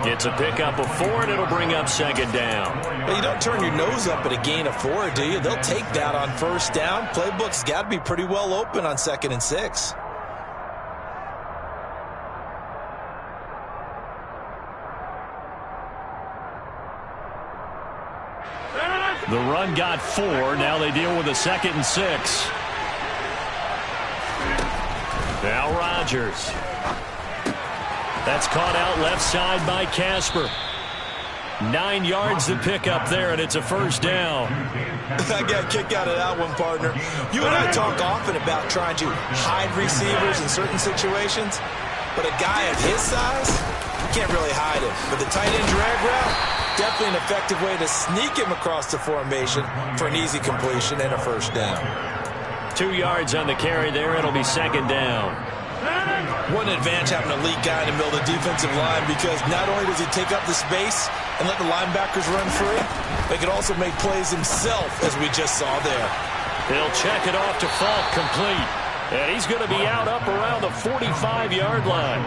Gets a pickup of 4, and it'll bring up 2nd down. Well, you don't turn your nose up at a gain of 4, do you? They'll take that on 1st down. Playbook's got to be pretty well open on 2nd and 6. The run got 4. Now they deal with a 2nd and 6. Now Rodgers. That's caught out left side by Casper. 9 yards to pick up there, and it's a 1st down. I got a kick out of that one, partner. You and I talk often about trying to hide receivers in certain situations, but a guy of his size, you can't really hide him. But the tight end drag route, definitely an effective way to sneak him across the formation for an easy completion and a 1st down. 2 yards on the carry there. It'll be 2nd down. One advantage having an elite guy in the middle of the defensive line, because not only does he take up the space and let the linebackers run free, but he can also make plays himself, as we just saw there. He'll check it off to Falk, complete. And he's going to be out up around the 45-yard line.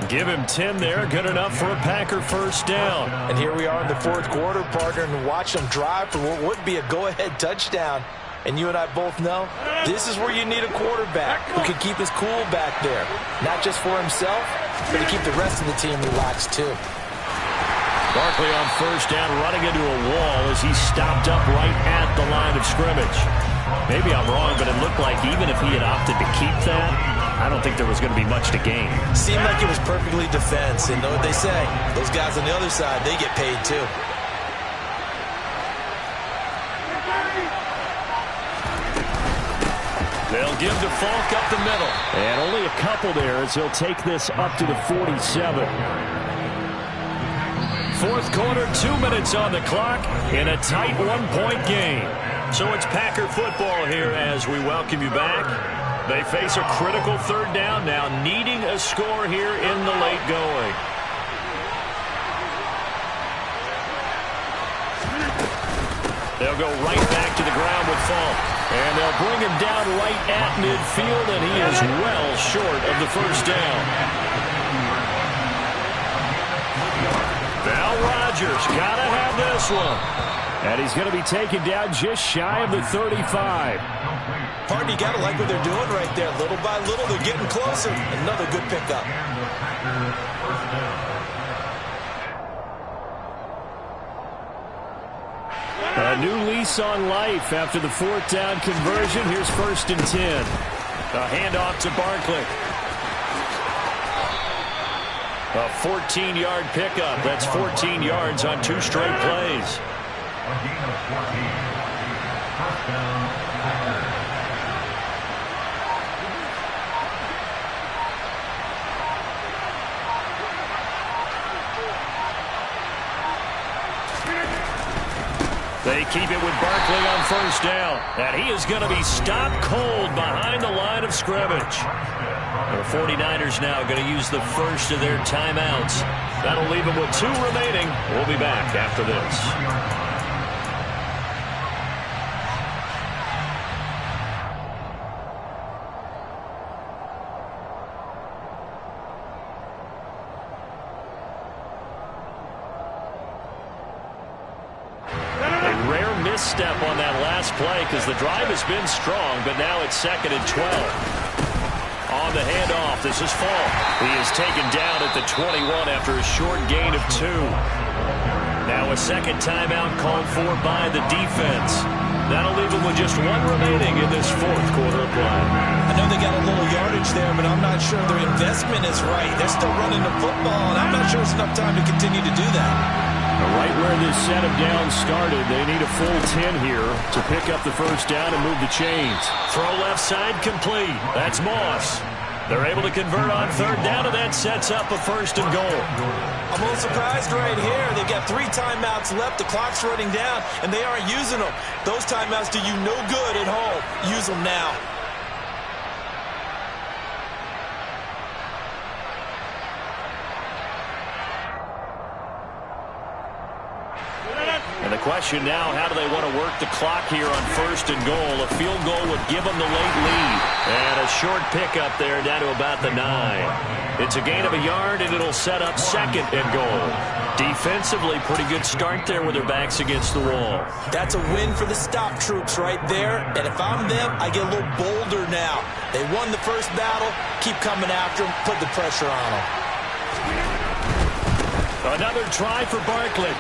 Give him 10 there, good enough for a Packer 1st down. And here we are in the 4th quarter, partner, and watch them drive for what would be a go-ahead touchdown. And you and I both know this is where you need a quarterback who can keep his cool back there. Not just for himself, but to keep the rest of the team relaxed too. Barkley on 1st down, running into a wall as he's stopped up right at the line of scrimmage. Maybe I'm wrong, but it looked like even if he had opted to keep that, I don't think there was going to be much to gain. Seemed like it was perfectly defense, and know what they say. Those guys on the other side, they get paid too. They'll give to Falk up the middle. And only a couple there as he'll take this up to the 47. 4th quarter, 2 minutes on the clock in a tight 1-point game. So it's Packer football here as we welcome you back. They face a critical 3rd down now, needing a score here in the late going. They'll go right back to the ground with Falk. And they'll bring him down right at midfield, and he is well short of the 1st down. Now Rodgers, gotta have this one. And he's going to be taken down just shy of the 35. Partner, you got to like what they're doing right there. Little by little, they're getting closer. Another good pickup. A new lease on life after the 4th down conversion. Here's 1st and 10. A handoff to Barkley. A 14-yard pickup. That's 14 yards on 2 straight plays. A gain of 14. 1st down. They keep it with Barkley on first down. And he is going to be stopped cold behind the line of scrimmage. The 49ers now going to use the first of their timeouts. That'll leave them with 2 remaining. We'll be back after this. Step on that last play because the drive has been strong, but now it's 2nd and 12. On the handoff, this is Fall. He is taken down at the 21 after a short gain of 2. Now a second timeout called for by the defense. That'll leave them with just 1 remaining in this 4th quarter of play. I know they got a little yardage there, but I'm not sure their investment is right. They're still running the football, and I'm not sure it's enough time to continue to do that. Right where this set of downs started, they need a full 10 here to pick up the first down and move the chains. Throw left side complete. That's Moss. They're able to convert on 3rd down, and that sets up a 1st and goal. I'm a little surprised right here. They've got 3 timeouts left. The clock's running down, and they aren't using them. Those timeouts do you no good at home. Use them now. And the question now, how do they want to work the clock here on 1st and goal? A field goal would give them the late lead. And a short pickup there down to about the 9. It's a gain of a yard, and it'll set up 2nd and goal. Defensively, pretty good start there with their backs against the wall. That's a win for the stop troops right there. And if I'm them, I get a little bolder now. They won the first battle. Keep coming after them. Put the pressure on them. Another try for Barkley.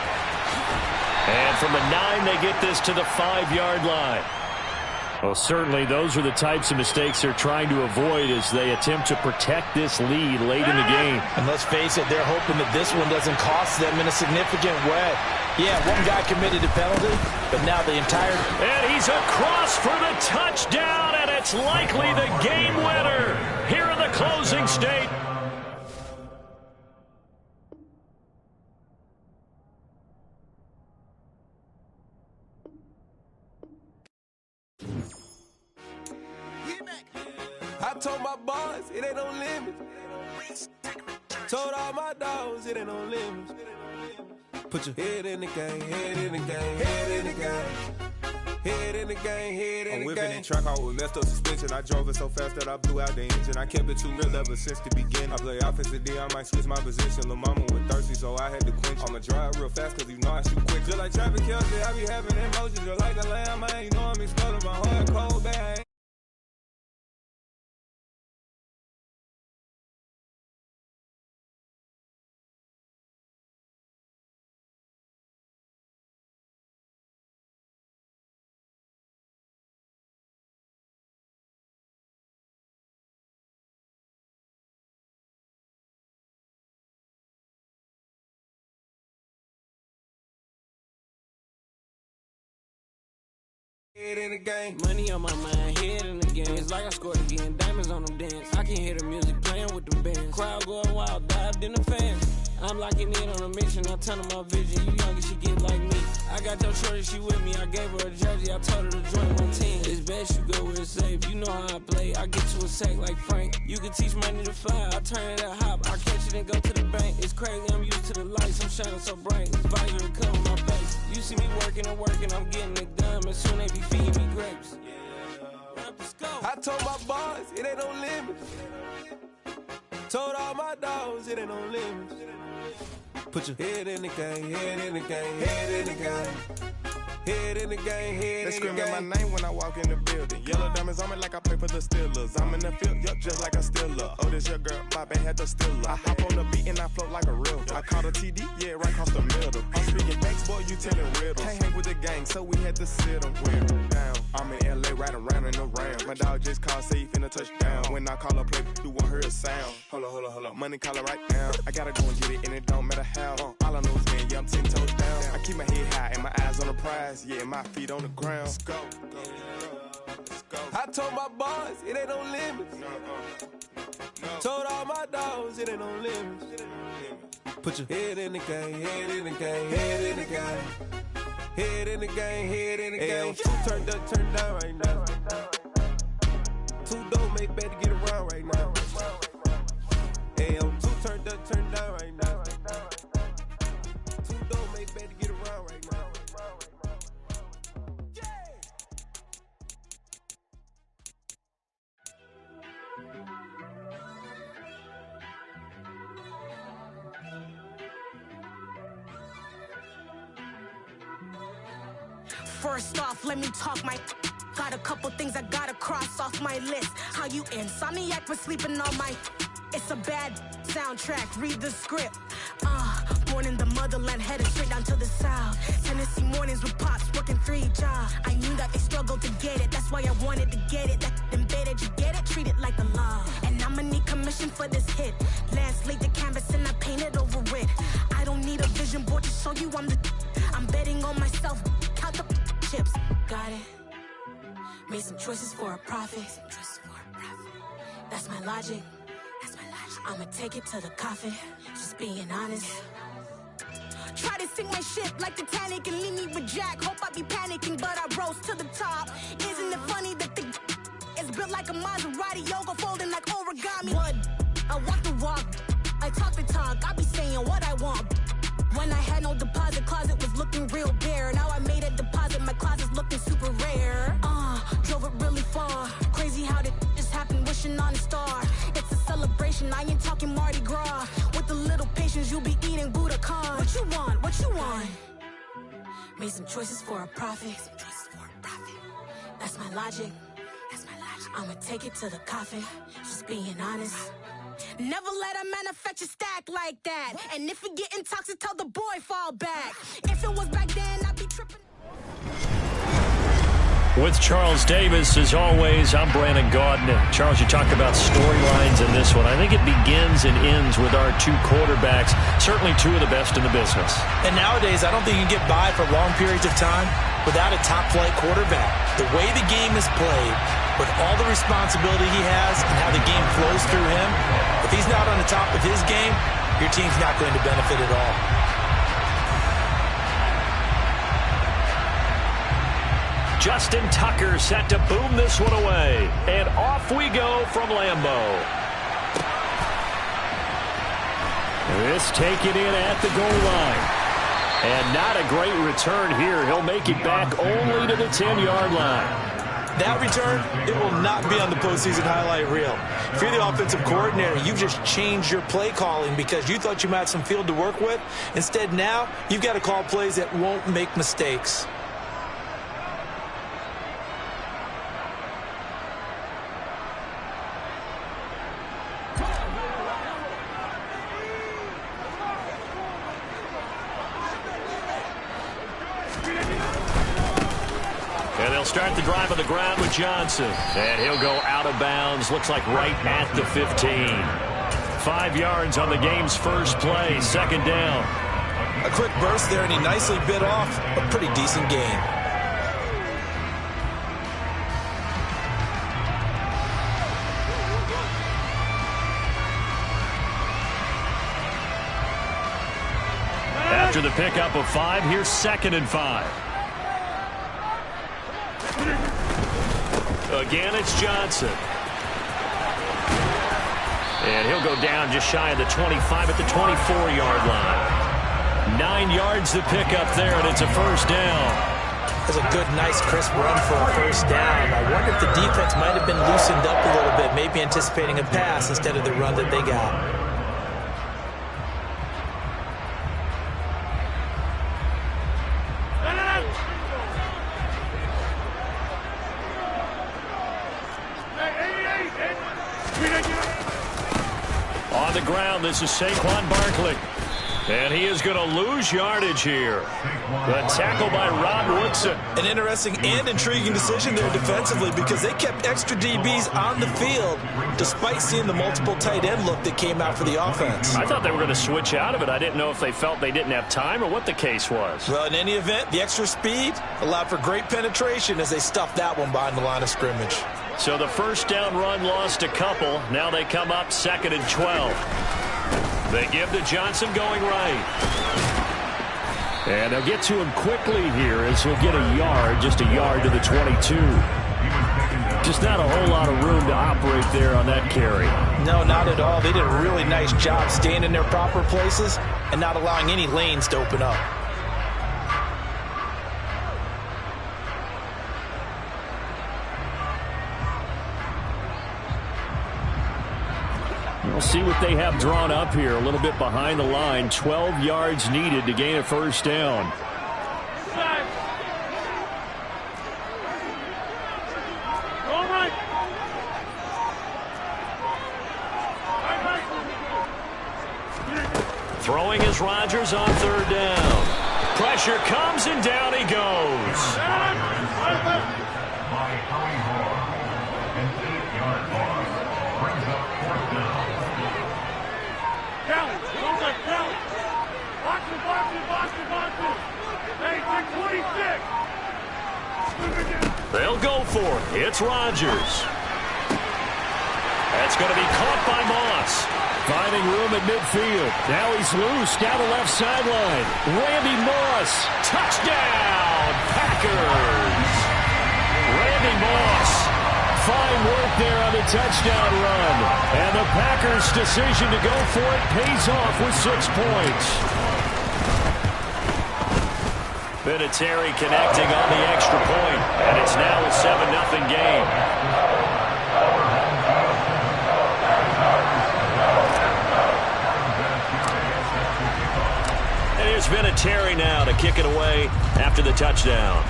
And from the 9, they get this to the 5-yard line. Well, certainly those are the types of mistakes they're trying to avoid as they attempt to protect this lead late in the game. And let's face it, they're hoping that this one doesn't cost them in a significant way. Yeah, one guy committed a penalty, but now the entire... And he's across for the touchdown, and it's likely the game winner here in the closing state. I told my boys it ain't no limit. Told all my dogs it ain't no limit. Put your head in the game, head in the game, head in the game. Head in the game, head in the game. I'm whipping in track, I was messed up suspension. I drove it so fast that I blew out the engine. I kept it too real ever since the beginning. I play offensive D, I might switch my position. Lil' mama was thirsty, so I had to quench. I'ma drive real fast, cause you know I shoot quick. Just like traffic Kelsey, I be having emotions. Just like the lamb, man, you know I'm exploding my heart cold bang. Head in the game. Money on my mind, head in the game. It's like I scored again, diamonds on them dance. I can hear the music playing with them bands. Crowd going wild, dived in the fans. I'm locking in on a mission, I tell her my vision. You young and she get like me. I got your shorty, she with me. I gave her a jersey, I told her to join my team. It's best you go where it's safe. You know how I play. I get you a sack like Frank. You can teach money to fly. I turn it at hop. I catch it and go to the bank. It's crazy, I'm used to the lights. I'm shining so bright. It's visor to cover my face. You see me working and working, I'm getting it done. And soon they be feeding me grapes. I told my boys it ain't no limit. Told all my dogs it ain't no limit. Put your head in the game, head in the game, head in the game. Head in the game, head in the game. They screaming my name when I walk in the building. Yellow diamonds on me like I play for the Steelers. I'm in the field, yup, just like a Steeler. Oh, this your girl, my band had the Steeler. I hop on the beat and I float like a real. I caught a TD, yeah, right across the middle. I'm speaking thanks, boy, you telling riddles. Can't hang with the gang, so we had to sit them down. I'm in LA, riding around in the ram. My dog just called, say he finna touchdown. When I call a play, you won't hear a sound. Hold up, money calling right now. I gotta go and get it, and it don't matter how. All I know is man, yeah, I'm 10 toes down. I keep my head high and my eyes on the prize. Yeah, my feet on the ground. Let's go. I told my boys it ain't no limits. Told all my dogs it ain't no limits. Put your head in the game, head in the game, head in the game. Head in the game, head in the game. Two turned up, turned down right now. Two dope make better get around right now. Hey, I'm two turned up, turned down right now. Two dope make better get around right now. First off, let me talk my. Got a couple things I gotta cross off my list. How you insomniac for sleeping on my. It's a bad soundtrack, read the script. Born in the motherland, headed straight down to the south. Tennessee mornings with pops, working 3 jobs. I knew that they struggled to get it, that's why I wanted to get it. That embedded, you get it, treat it like the law. And I'ma need commission for this hit. Lance laid the canvas and I painted over it. I don't need a vision board to show you I'm betting on myself, count the chips. Got it. Made some choices for a profit. That's my logic. I'ma take it to the coffin. Just being honest. Try to sink my ship like Titanic and leave me with Jack. Hope I be panicking, but I rose to the top. Isn't it funny that the is built like a Maserati, yoga folding like origami? What? I walk the walk, I talk the talk. I be saying what I want. When I had no deposit, closet was looking real bare. Now I made a deposit, my closet's looking super rare. Drove it really far. Crazy how did just happen, wishing on a star. It's a celebration, I ain't talking Mardi Gras. With a little patience, you'll be eating Budokan. What you want? What you want? Made some choices for a profit. That's my logic. I'ma take it to the coffin. Just being honest. Never let a manufacture stack like that. And if we getting toxic, tell the boy fall back. If it was back then, I'd be tripping. With Charles Davis, as always, I'm Brandon Gaudin. Charles, you talked about storylines in this one. I think it begins and ends with our 2 quarterbacks, certainly 2 of the best in the business. And nowadays, I don't think you can get by for long periods of time without a top-flight quarterback. The way the game is played, with all the responsibility he has and how the game flows through him, if he's not on the top of his game, your team's not going to benefit at all. Justin Tucker set to boom this one away. And off we go from Lambeau. This taken in at the goal line. And not a great return here. He'll make it back only to the 10-yard line. That return, it will not be on the postseason highlight reel. If you're the offensive coordinator, you've just changed your play calling because you thought you might have some field to work with. Instead, now, you've got to call plays that won't make mistakes. And they'll start the drive on the ground with Johnson. And he'll go out of bounds. Looks like right at the 15. 5 yards on the game's first play. Second down. A quick burst there, and he nicely bit off a pretty decent gain. After the pickup of 5, here's 2nd and 5. Again, it's Johnson. And he'll go down just shy of the 25 at the 24-yard line. 9 yards to pick up there, and it's a first down. That's a good, nice, crisp run for a first down. I wonder if the defense might have been loosened up a little bit, maybe anticipating a pass instead of the run that they got. On the ground, this is Saquon Barkley. And he is going to lose yardage here. The tackle by Rod Woodson. An interesting and intriguing decision there defensively because they kept extra DBs on the field despite seeing the multiple tight end look that came out for the offense. I thought they were going to switch out of it. I didn't know if they felt they didn't have time or what the case was. Well, in any event, the extra speed allowed for great penetration as they stuffed that one behind the line of scrimmage. So the first down run lost a couple. Now they come up 2nd and 12. They give to Johnson going right. And they'll get to him quickly here as he'll get a yard, just a yard to the 22. Just not a whole lot of room to operate there on that carry. No, not at all. They did a really nice job staying in their proper places and not allowing any lanes to open up. We'll see what they have drawn up here. A little bit behind the line. 12 yards needed to gain a first down. Throwing is Rodgers on third down. Pressure comes and down he goes. They'll go for it. It's Rodgers. That's going to be caught by Moss. Finding room at midfield. Now he's loose down the left sideline. Randy Moss. Touchdown, Packers. Randy Moss. Fine work there on the touchdown run. And the Packers' decision to go for it pays off with 6 points. Vinatieri connecting on the extra point, and it's now a 7-0 game. And here's Vinatieri now to kick it away after the touchdown.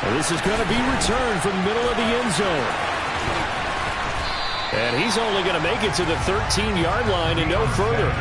And this is going to be returned from the middle of the end zone. And he's only going to make it to the 13-yard line and no further.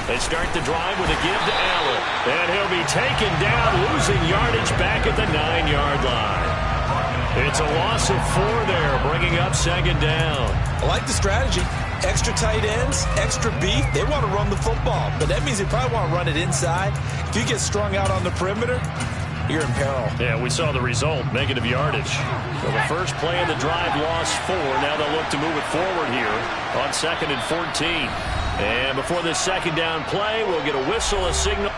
They start the drive with a give to Allen. And he'll be taken down, losing yardage back at the 9-yard line. It's a loss of 4 there, bringing up second down. I like the strategy. Extra tight ends, extra beef. They want to run the football, but that means they probably want to run it inside. If you get strung out on the perimeter, you're in peril. Yeah, we saw the result, negative yardage. So the first play of the drive lost 4. Now they'll look to move it forward here on 2nd and 14. And before this second down play, we'll get a whistle, a signal.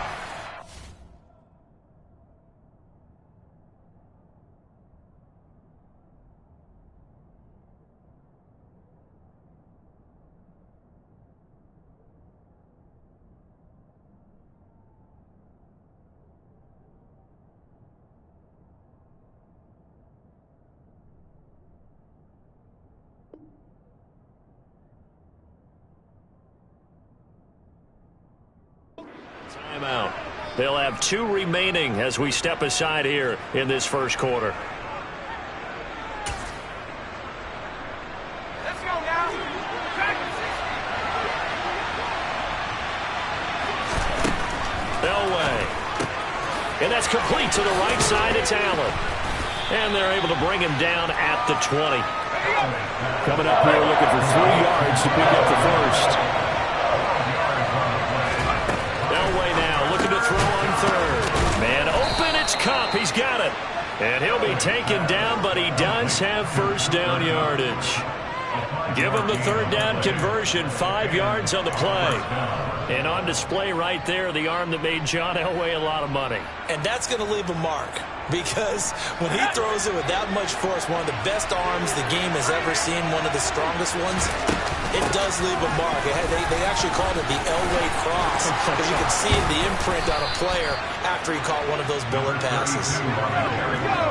Timeout. They'll have 2 remaining as we step aside here in this first quarter. Let's go, guys. Elway. And that's complete to the right side. It's Allen. And they're able to bring him down at the 20. Coming up here looking for 3 yards to pick up the first. Elway now looking to throw on third. Man open, it's Kupp. He's got it. And he'll be taken down, but he does have first down yardage. Give him the third down conversion, 5 yards on the play. And on display right there, the arm that made John Elway a lot of money. And that's going to leave a mark, because when he throws it with that much force, one of the best arms the game has ever seen, one of the strongest ones, it does leave a mark. They actually called it the Elway cross, because you can see the imprint on a player after he caught one of those bullet passes.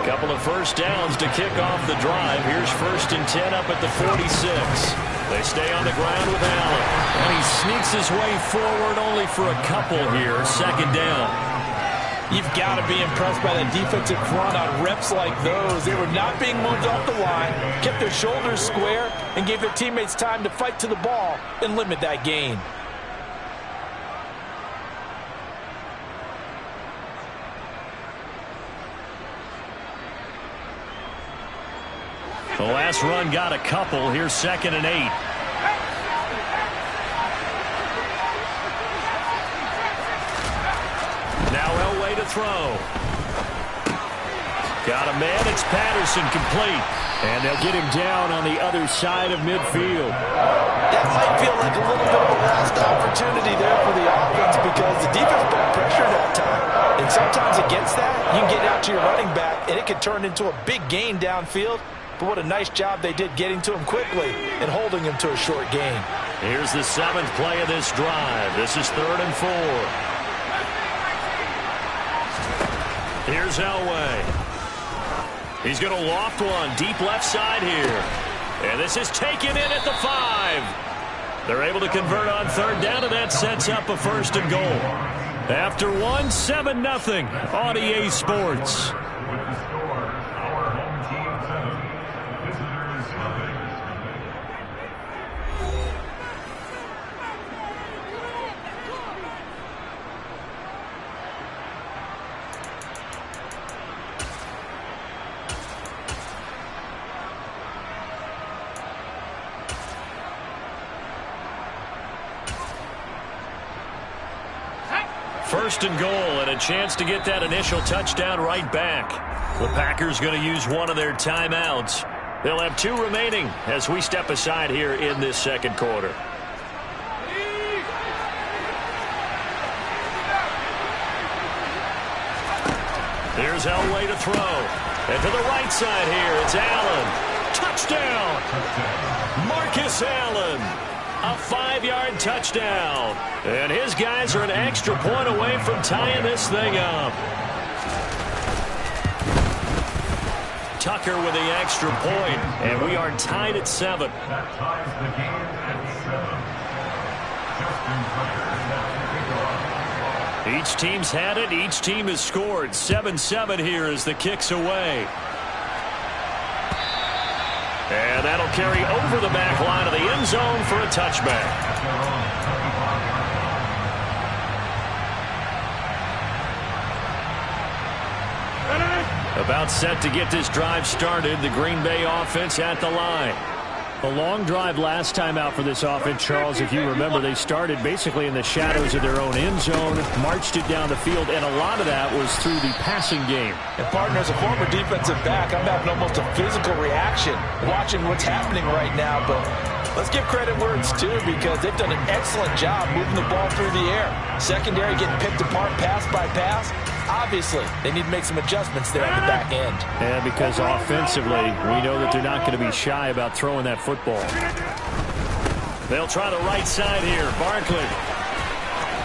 Couple of first downs to kick off the drive. Here's 1st and 10 up at the 46. They stay on the ground with Allen. And he sneaks his way forward only for a couple here. 2nd down. You've got to be impressed by that defensive front on reps like those. They were not being moved off the line, kept their shoulders square, and gave their teammates time to fight to the ball and limit that gain. The last run got a couple. Here's 2nd and 8. Now Elway to throw. Got a man. It's Patterson, complete. And they'll get him down on the other side of midfield. That might feel like a little bit of a lost opportunity there for the offense because the defense put pressure that time. And sometimes against that, you can get out to your running back, and it can turn into a big gain downfield. But what a nice job they did getting to him quickly and holding him to a short gain. Here's the 7th play of this drive. This is 3rd and 4. Here's Elway. He's going to loft one deep left side here. And this is taken in at the 5. They're able to convert on 3rd down, and that sets up a 1st and goal. After 1, 7-0 on EA Sports. First and goal, and a chance to get that initial touchdown right back. The Packers going to use one of their timeouts. They'll have 2 remaining as we step aside here in this 2nd quarter. Here's Elway to throw. And to the right side here, it's Allen. Touchdown! Marcus Allen. A 5-yard touchdown. And his guys are an extra point away from tying this thing up. Tucker with the extra point, and we are tied at 7. That ties the game at 7. Justin Tucker. Each team's had it. Each team has scored. 7-7 here as the kick's away. And that'll carry over the back line of the end zone for a touchback. About set to get this drive started. The Green Bay offense at the line. A long drive last time out for this offense, Charles. If you remember, they started basically in the shadows of their own end zone, marched it down the field, and a lot of that was through the passing game. And, partner, as a former defensive back, I'm having almost a physical reaction watching what's happening right now. But let's give credit where it's due because they've done an excellent job moving the ball through the air. Secondary getting picked apart pass by pass. Obviously, they need to make some adjustments there at the back end. And because offensively, we know that they're not going to be shy about throwing that football. They'll try the right side here. Barkley.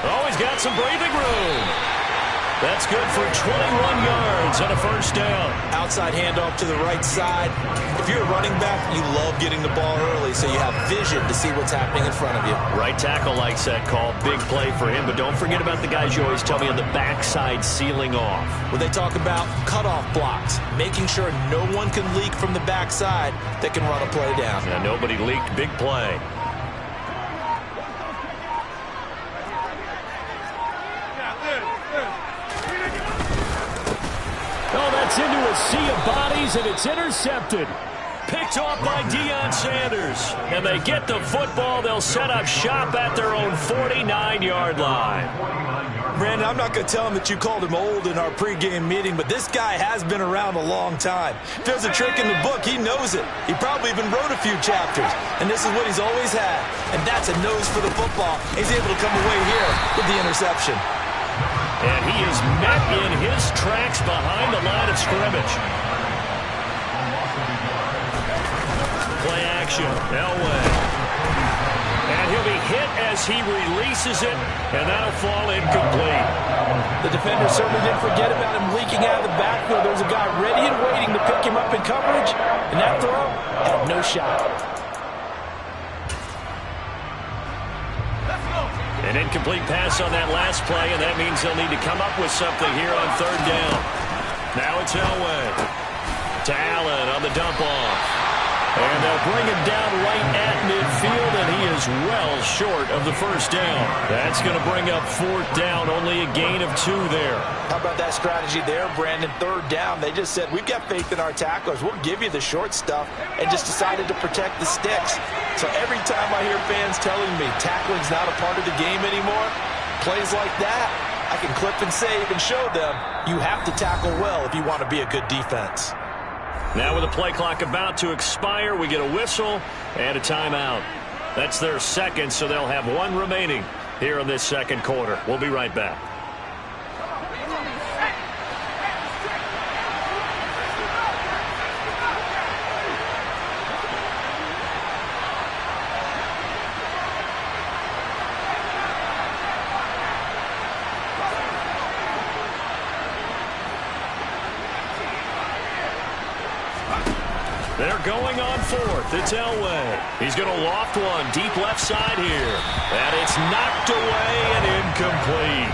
Oh, he's got some breathing room. That's good for 21 yards and a 1st down. Outside handoff to the right side. If you're a running back, you love getting the ball early so you have vision to see what's happening in front of you. Right tackle likes that call. Big play for him, but don't forget about the guys you always tell me on the backside sealing off. When they talk about cutoff blocks, making sure no one can leak from the backside that can run a play down. Yeah, nobody leaked. Big play. Oh, that's into a sea of bodies, and it's intercepted. Picked off by Deion Sanders. And they get the football. They'll set up shop at their own 49-yard line. Brandon, I'm not going to tell him that you called him old in our pregame meeting, but this guy has been around a long time. If there's a trick in the book, he knows it. He probably even wrote a few chapters, and this is what he's always had. And that's a nose for the football. He's able to come away here with the interception. And he is met in his tracks behind the line of scrimmage. Play action. Elway. And he'll be hit as he releases it, and that'll fall incomplete. The defender certainly didn't forget about him leaking out of the backfield. There's a guy ready and waiting to pick him up in coverage, and that throw had no shot. An incomplete pass on that last play, and that means they'll need to come up with something here on 3rd down. Now it's Elway. To Allen on the dump off. And they'll bring him down right at midfield, and he is well short of the first down. That's going to bring up fourth down, only a gain of 2 there. How about that strategy there, Brandon? Third down, they just said, we've got faith in our tacklers. We'll give you the short stuff, and just decided to protect the sticks. So every time I hear fans telling me tackling's not a part of the game anymore, plays like that, I can clip and save and show them you have to tackle well if you want to be a good defense. Now with the play clock about to expire, we get a whistle and a timeout. That's their second, so they'll have 1 remaining here in this second quarter. We'll be right back. They're going on fourth. It's Elway. He's going to loft one deep left side here. And it's knocked away and incomplete.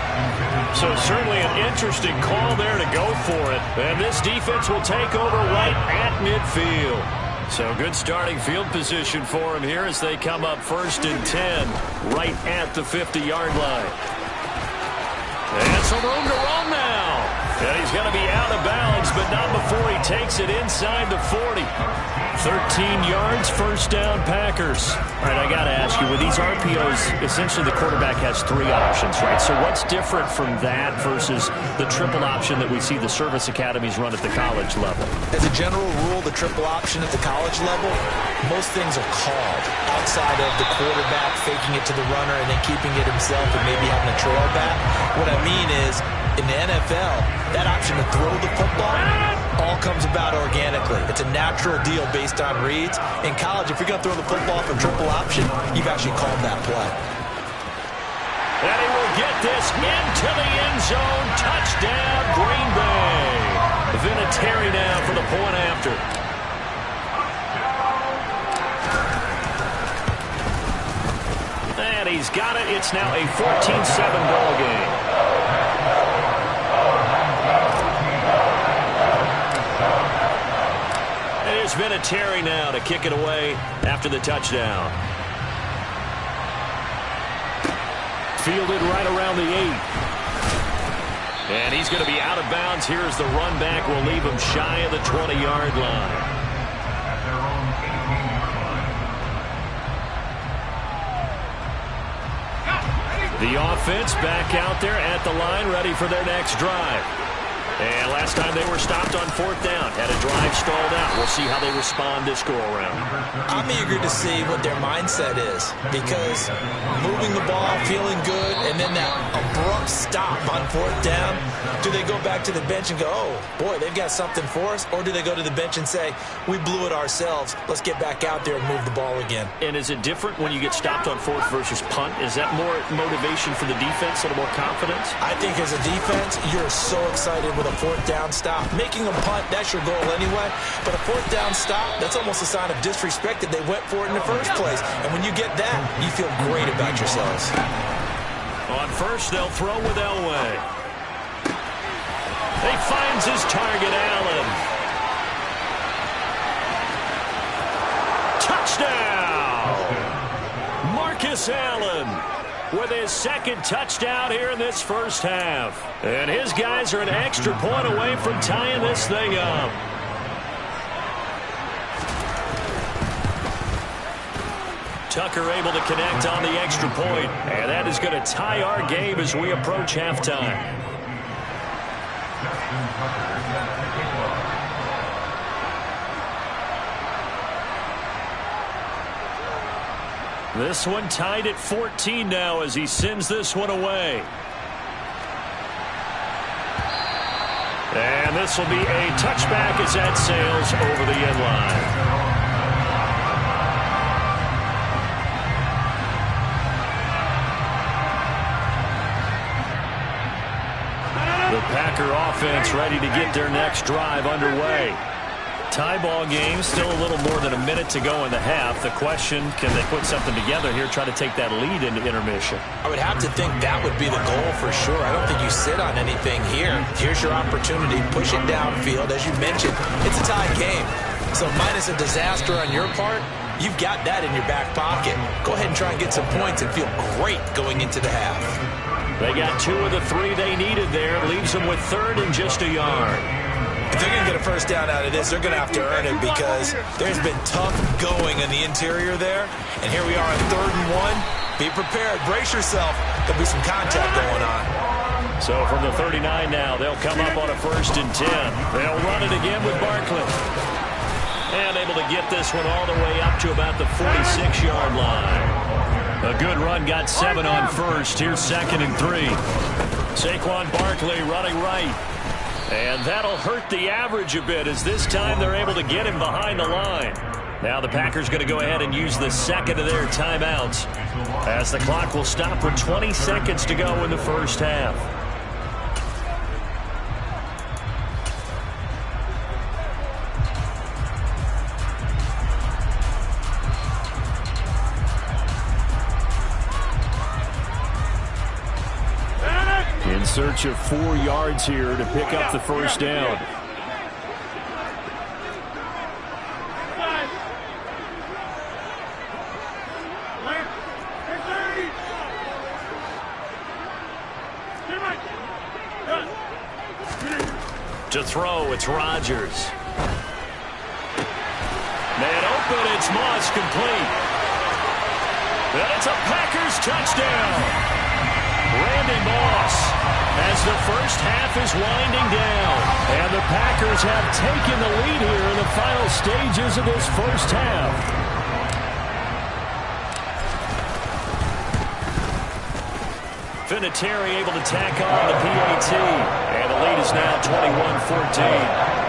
So certainly an interesting call there to go for it. And this defense will take over right at midfield. So good starting field position for him here as they come up 1st and 10 right at the 50-yard line. And some room to run now. And he's going to be out of bounds, but not before he takes it inside the 40. 13 yards, first down, Packers. All right, I got to ask you, with these RPOs, essentially the quarterback has 3 options, right? So what's different from that versus the triple option that we see the service academies run at the college level? As a general rule, the triple option at the college level, most things are called outside of the quarterback faking it to the runner and then keeping it himself and maybe having a trail back. What I mean is, in the NFL, that option to throw the football all comes about organically. It's a natural deal based on reads. In college, if you're going to throw the football for triple option, you've actually called that play. And he will get this into the end zone. Touchdown, Green Bay. Vinatieri now for the point after. And he's got it. It's now a 14-7 ball game. It's Vinatieri now to kick it away after the touchdown. Fielded right around the 8. And he's going to be out of bounds. Here's the run back. Will leave him shy of the 20-yard line. The offense back out there at the line, ready for their next drive. And last time they were stopped on 4th down, had a drive stalled out. We'll see how they respond this go-around. I'm eager to see what their mindset is, because moving the ball, feeling good, and then that abrupt stop on 4th down, do they go back to the bench and go, oh, boy, they've got something for us? Or do they go to the bench and say, we blew it ourselves, let's get back out there and move the ball again? And is it different when you get stopped on 4th versus punt? Is that more motivation for the defense, a little more confidence? I think as a defense, you're so excited with a 4th down stop. Making a punt, that's your goal anyway. But a 4th down stop, that's almost a sign of disrespect that they went for it in the first place. And when you get that, you feel great about yourselves. On first, they'll throw with Elway. He finds his target, Allen. Touchdown! Marcus Allen with his second touchdown here in this first half. And his guys are an extra point away from tying this thing up. Tucker able to connect on the extra point. And that is going to tie our game as we approach halftime. This one tied at 14 now as he sends this one away. And this will be a touchback as that sails over the end line. The Packer offense ready to get their next drive underway. Tie ball game, still a little more than a minute to go in the half. The question, can they put something together here, try to take that lead into intermission? I would have to think that would be the goal for sure. I don't think you sit on anything here. Here's your opportunity. Push it downfield. As you mentioned, it's a tie game. So minus a disaster on your part, you've got that in your back pocket. Go ahead and try and get some points and feel great going into the half. They got 2 of the 3 they needed there. Leaves them with 3rd and just a yard. If they're going to get a first down out of this, they're going to have to earn it because there's been tough going in the interior there. And here we are on 3rd and 1. Be prepared. Brace yourself. There'll be some contact going on. So from the 39 now, they'll come up on a 1st and 10. They'll run it again with Barkley. And able to get this one all the way up to about the 46-yard line. A good run, got 7 on 1st. Here's 2nd and 3. Saquon Barkley running right. And that'll hurt the average a bit as this time they're able to get him behind the line. Now the Packers going to go ahead and use the 2nd of their timeouts as the clock will stop with 20 seconds to go in the first half. In search of 4 yards here to pick up the first down. To throw, it's Rodgers. Man open, it's Moss, complete. And it's a Packers touchdown. Randy Moss, as the first half is winding down. And the Packers have taken the lead here in the final stages of this first half. Vinatieri able to tack on the PAT. And the lead is now 21-14.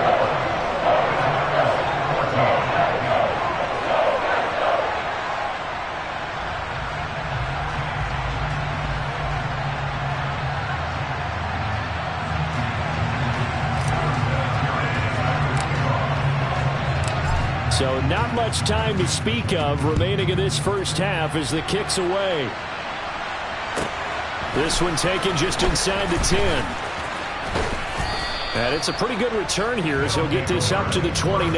So not much time to speak of remaining in this first half as the kick's away. This one taken just inside the 10. And it's a pretty good return here as he'll get this up to the 29.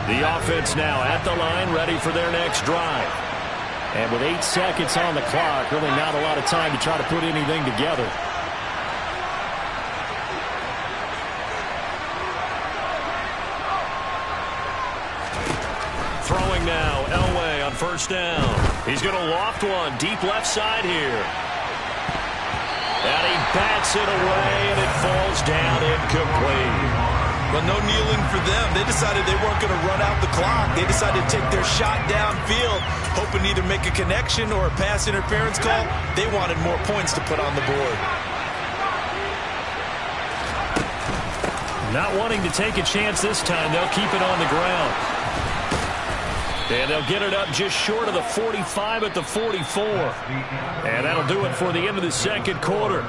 The offense now at the line, ready for their next drive. And with 8 seconds on the clock, really not a lot of time to try to put anything together. Throwing now, Elway on first down. He's going to loft one deep left side here. And he bats it away, and it falls down incomplete. Well, no kneeling for them. They decided they weren't going to run out the clock. They decided to take their shot downfield, hoping to either make a connection or a pass interference call. They wanted more points to put on the board. Not wanting to take a chance this time, they'll keep it on the ground. And they'll get it up just short of the 45 at the 44. And that'll do it for the end of the second quarter.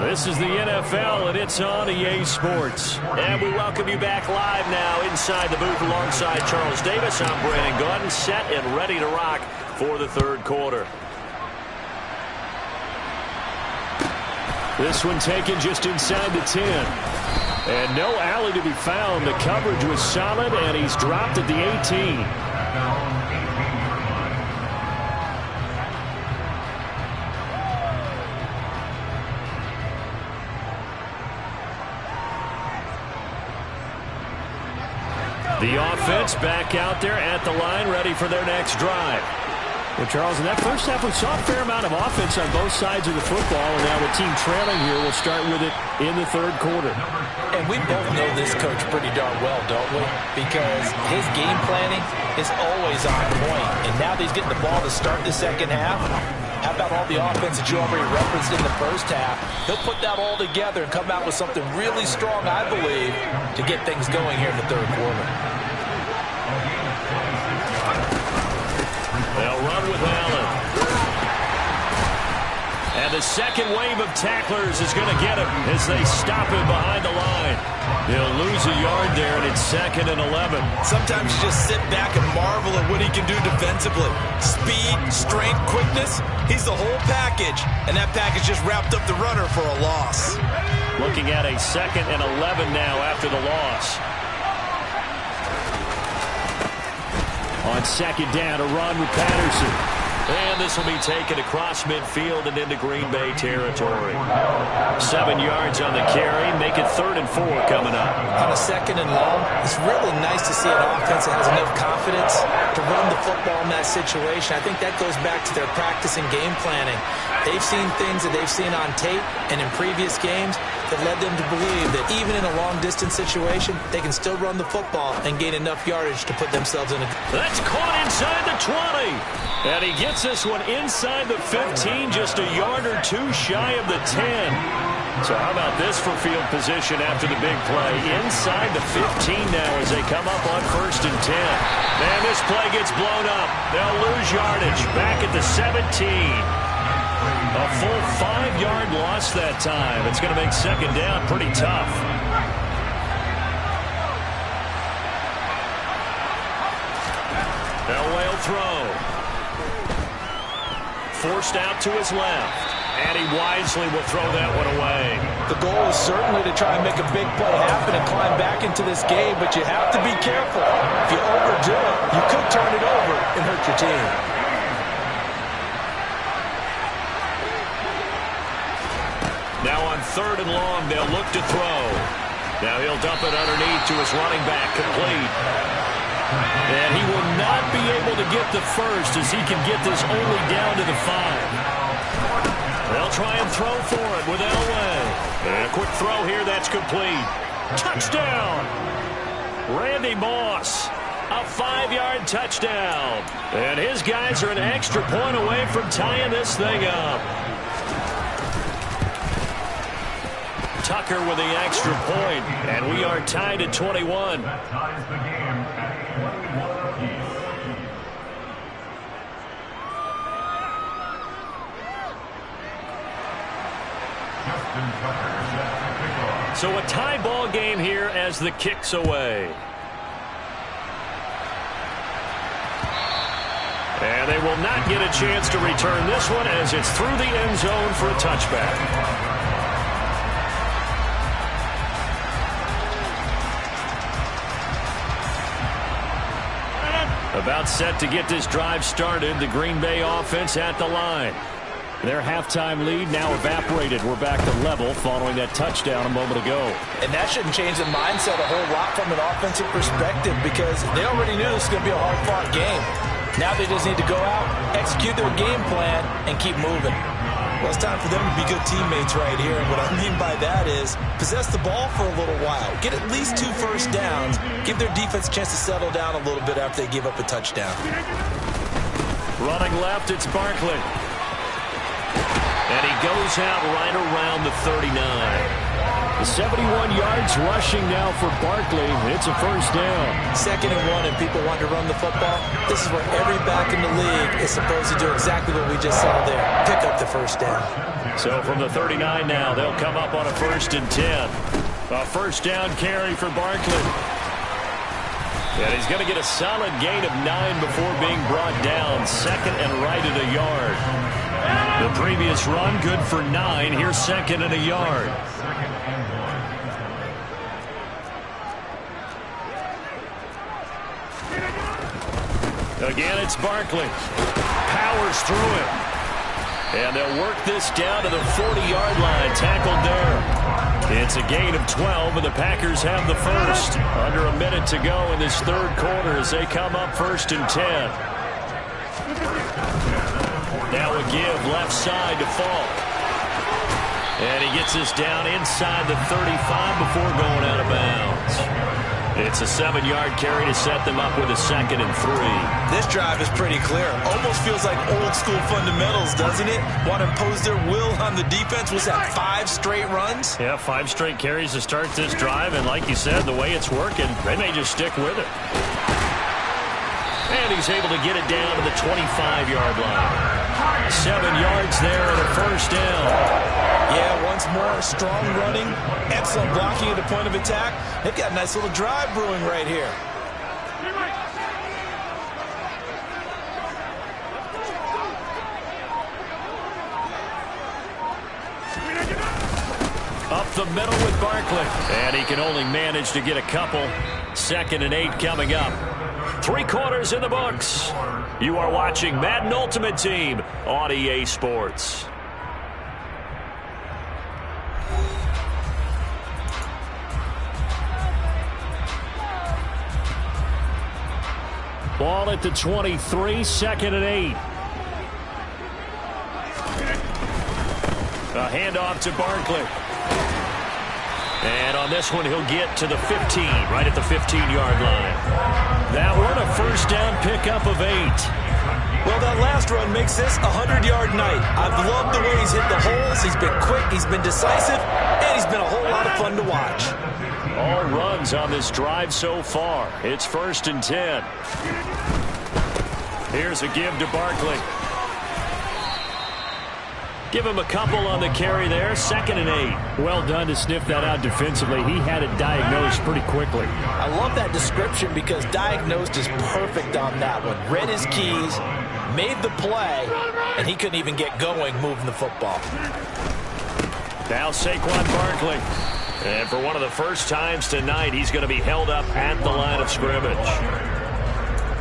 This is the NFL, and it's on EA Sports. And we welcome you back live now inside the booth alongside Charles Davis. I'm Brandon Gaudin, set and ready to rock for the third quarter. This one taken just inside the 10. And no alley to be found. The coverage was solid, and he's dropped at the 18. The offense back out there at the line, ready for their next drive. Well, Charles, in that first half, we saw a fair amount of offense on both sides of the football, and now the team trailing here will start with it in the third quarter. And we both know this coach pretty darn well, don't we? Because his game planning is always on point, and now that he's getting the ball to start the second half, how about all the offense that you already referenced in the first half? He'll put that all together and come out with something really strong, I believe, to get things going here in the third quarter. They'll run with Allen. And And the second wave of tacklers is going to get him as they stop him behind the line. He'll lose a yard there, and it's 2nd and 11. Sometimes you just sit back and marvel at what he can do defensively. Speed, strength, quickness, he's the whole package. And that package just wrapped up the runner for a loss. Looking at a 2nd and 11 now after the loss. On 2nd down, a run with Patterson. And this will be taken across midfield and into Green Bay territory. 7 yards on the carry. Make it 3rd and 4 coming up. On a 2nd and long, it's really nice to see an offense that has enough confidence to run the football in that situation. I think that goes back to their practice and game planning. They've seen things that they've seen on tape and in previous games that led them to believe that even in a long-distance situation, they can still run the football and gain enough yardage to put themselves in a... That's caught inside the 20. And he gets this one inside the 15, just a yard or two shy of the 10. So how about this for field position after the big play? Inside the 15 now as they come up on 1st and 10. Man, this play gets blown up. They'll lose yardage back at the 17. A full 5-yard loss that time. It's going to make 2nd down pretty tough. Elway will throw. Forced out to his left. And he wisely will throw that one away. The goal is certainly to try and make a big play happen and climb back into this game, but you have to be careful. If you overdo it, you could turn it over and hurt your team. Now on 3rd and long, they'll look to throw. Now he'll dump it underneath to his running back, complete. And he will not be able to get the first as he can get this only down to the 5. They'll try and throw for it with Elway. And a quick throw here, that's complete. Touchdown! Randy Moss, a 5-yard touchdown. And his guys are an extra point away from tying this thing up. Tucker with the extra point, and we are tied at 21. That ties the game at 21 apiece. Justin Tucker sets the kickoff. So a tie ball game here as the kick's away. And they will not get a chance to return this one as it's through the end zone for a touchback. About set to get this drive started, the Green Bay offense at the line. Their halftime lead now evaporated. We're back to level following that touchdown a moment ago. And that shouldn't change the mindset a whole lot from an offensive perspective because they already knew this was going to be a hard-fought game. Now they just need to go out, execute their game plan, and keep moving. Well, it's time for them to be good teammates right here. And what I mean by that is possess the ball for a little while. Get at least 2 first downs. Give their defense a chance to settle down a little bit after they give up a touchdown. Running left, it's Barkley. And he goes out right around the 39. The 71 yards rushing now for Barkley. It's a first down. 2nd and 1 and people want to run the football. This is where every back in the league is supposed to do exactly what we just saw there. Pick up the first down. So from the 39 now, they'll come up on a 1st and 10. A first down carry for Barkley. And he's going to get a solid gain of 9 before being brought down. 2nd and right at a yard. The previous run good for 9. Here's 2nd and a yard. Again, it's Barkley. Powers through it. And they'll work this down to the 40-yard line. Tackled there. It's a gain of 12, and the Packers have the first. Under a minute to go in this 3rd quarter as they come up 1st and 10. Now a give left side to Falk. And he gets this down inside the 35 before going out of bounds. It's a 7-yard carry to set them up with a 2nd and 3. This drive is pretty clear. Almost feels like old school fundamentals, doesn't it? Want to impose their will on the defense. Was that 5 straight runs? Yeah, 5 straight carries to start this drive. And like you said, the way it's working, they may just stick with it. And he's able to get it down to the 25-yard line. 7 yards there and a first down. Yeah, once more, strong running, excellent blocking at the point of attack. They've got a nice little drive brewing right here. Up the middle with Barkley. And he can only manage to get a couple. 2nd and 8 coming up. 3 quarters in the books. You are watching Madden Ultimate Team on EA Sports. Ball at the 23, 2nd and 8. A handoff to Barkley. And on this one, he'll get to the 15, right at the 15-yard line. That one, a first down pickup of 8. Well, that last run makes this a 100-yard night. I've loved the way he's hit the holes. He's been quick, he's been decisive, and he's been a whole lot of fun to watch. All runs on this drive so far. It's 1st and 10. Here's a give to Barkley. Give him a couple on the carry there. 2nd and 8. Well done to sniff that out defensively. He had it diagnosed pretty quickly. I love that description because diagnosed is perfect on that one. Read his keys, made the play, and he couldn't even get going moving the football. Now Saquon Barkley. And for one of the first times tonight, he's going to be held up at the line of scrimmage.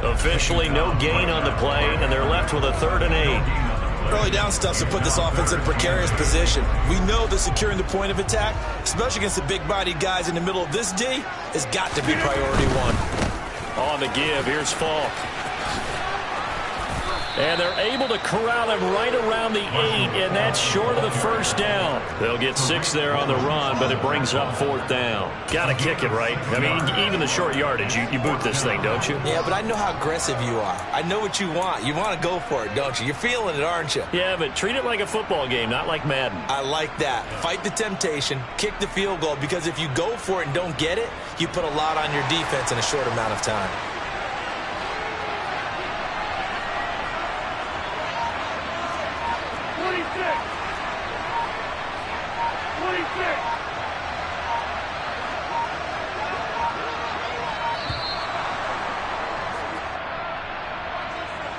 Officially no gain on the play, and they're left with a 3rd and 8. Early down stuff to put this offense in a precarious position. We know that securing the point of attack, especially against the big-bodied guys in the middle of this D, has got to be priority 1. On the give, here's Falk. And they're able to corral him right around the 8, and that's short of the first down. They'll get 6 there on the run, but it brings up 4th down. Got to kick it, right? I mean, even the short yardage, you boot this thing, don't you? Yeah, but I know how aggressive you are. I know what you want. You want to go for it, don't you? You're feeling it, aren't you? Yeah, but treat it like a football game, not like Madden. I like that. Fight the temptation, kick the field goal, because if you go for it and don't get it, you put a lot on your defense in a short amount of time.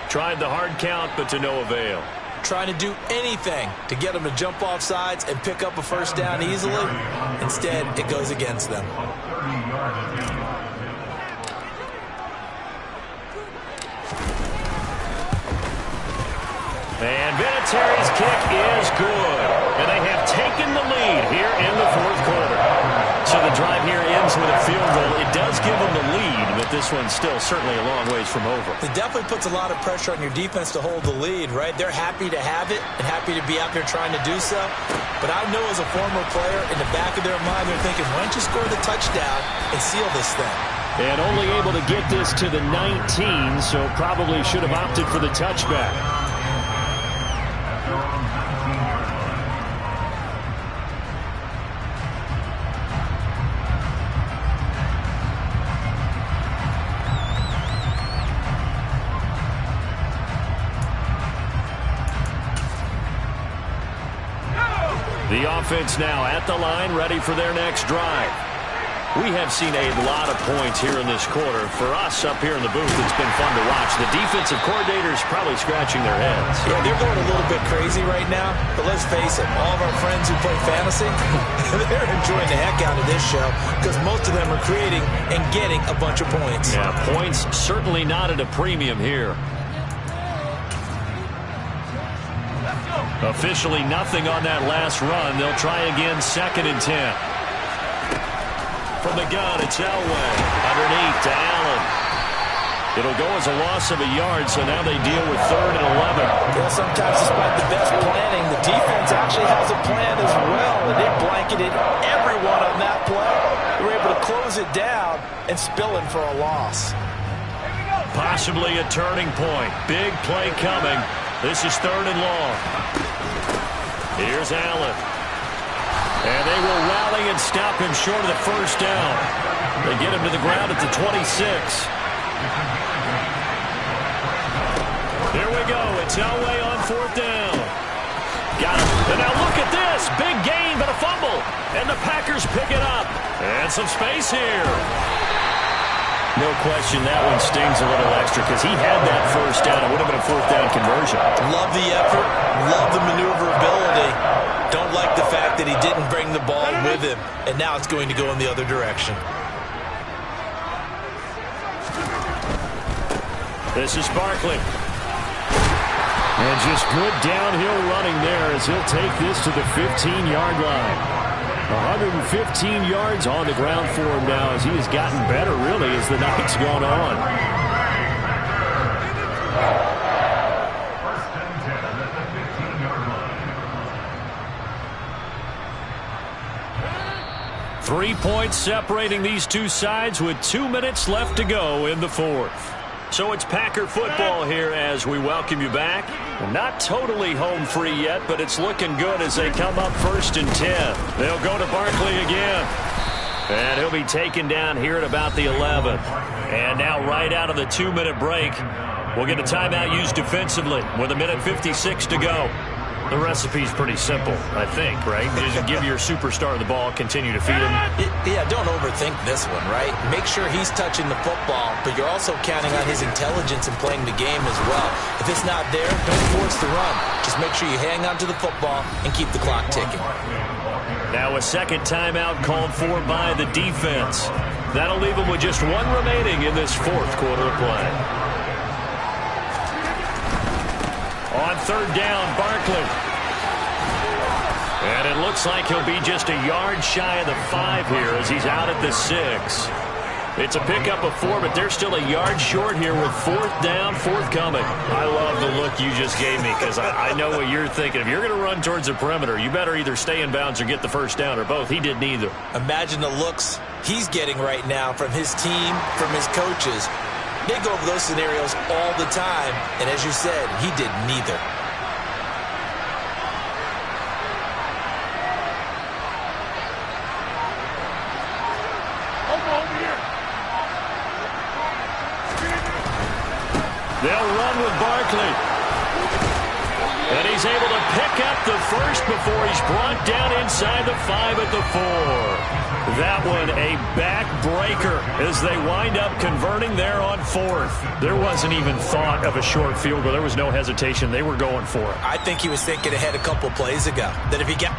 Tried the hard count, but to no avail. Trying to do anything to get them to jump off sides and pick up a first down easily. Instead, it goes against them. And Vinatieri's kick is good. And they have taken the lead here in the 4th quarter. So the drive here ends with a field goal. It does give them the lead, but this one's still certainly a long ways from over. It definitely puts a lot of pressure on your defense to hold the lead, right? They're happy to have it and happy to be out there trying to do so. But I know as a former player, in the back of their mind, they're thinking, why don't you score the touchdown and seal this thing? And only able to get this to the 19, so probably should have opted for the touchback. The offense now at the line, ready for their next drive. We have seen a lot of points here in this quarter. For us up here in the booth, it's been fun to watch. The defensive coordinators probably scratching their heads. Yeah, they're going a little bit crazy right now. But let's face it, all of our friends who play fantasy, they're enjoying the heck out of this show because most of them are creating and getting a bunch of points. Yeah, points certainly not at a premium here. Officially nothing on that last run. They'll try again, 2nd and 10. From the gun, it's Elway. Underneath to Allen. It'll go as a loss of a yard, so now they deal with 3rd and 11. Well, sometimes despite the best planning, the defense actually has a plan as well, and they blanketed everyone on that play. They were able to close it down and spill in for a loss. Possibly a turning point. Big play coming. This is 3rd and long. Here's Allen. And they will rally and stop him short of the first down. They get him to the ground at the 26. Here we go. It's Elway on 4th down. Got him. And now look at this. Big gain, but a fumble. And the Packers pick it up. And some space here. No question, that one stings a little extra because he had that 1st down. It would have been a 4th down conversion. Love the effort. Love the maneuverability. Don't like the fact that he didn't bring the ball with him. And now it's going to go in the other direction. This is Barkley. And just good downhill running there as he'll take this to the 15-yard line. 115 yards on the ground for him now as he has gotten better, really, as the night's gone on. First and 10 at the 15-yard line. 3 points separating these two sides with 2 minutes left to go in the 4th. So it's Packer football here as we welcome you back. Not totally home free yet, but it's looking good as they come up 1st and 10. They'll go to Barkley again. And he'll be taken down here at about the 11. And now right out of the 2-minute break, we'll get a timeout used defensively with 1:56 to go. The recipe's pretty simple, I think, right? Just give your superstar the ball, continue to feed him. Yeah, don't overthink this one, right? Make sure he's touching the football, but you're also counting on his intelligence in playing the game as well. If it's not there, don't force the run. Just make sure you hang on to the football and keep the clock ticking. Now a second timeout called for by the defense. That'll leave them with just 1 remaining in this 4th quarter of play. On 3rd down, Barkley. And it looks like he'll be just a yard shy of the 5 here as he's out at the 6. It's a pickup of 4, but they're still a yard short here with 4th down, forthcoming. I love the look you just gave me because I know what you're thinking. If you're going to run towards the perimeter, you better either stay in bounds or get the 1st down or both. He did neither. Imagine the looks he's getting right now from his team, from his coaches. They go over those scenarios all the time, and as you said, he did neither. They'll run with Barkley. And he's able to pick up the 1st before he's brought down inside the 5 at the 4. That one a backbreaker as they wind up converting there on 4th. There wasn't even thought of a short field goal. There was no hesitation. They were going for it. I think he was thinking ahead a couple plays ago that if he got...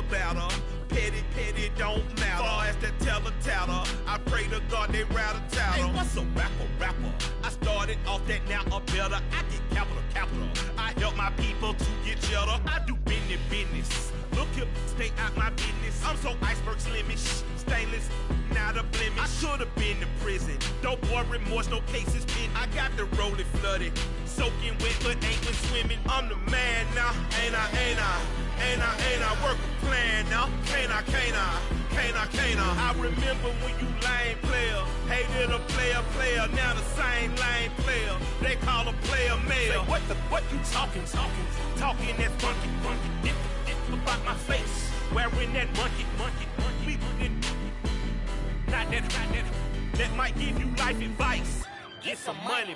Better. Petty don't matter. Far as that teller, I pray to God they rattle tattle. Hey, what's a rapper? I started off that, now a better. I get capital. I help my people to get cheddar. I do business. Look here, stay out my business. I'm so iceberg slimish, stainless, not a blemish. I should've been in prison. Don't boy remorse, no cases pinned. I got the rolling flooded, soaking wet, but ain't been swimming. I'm the man now, ain't I? Work a plan now, can't I? I remember when you lame player, hated a player, now the same lame player. They call a player mayor. Say, what you talking that funky, dip about my face, wearing that monkey, not that might give you life advice. Get some money.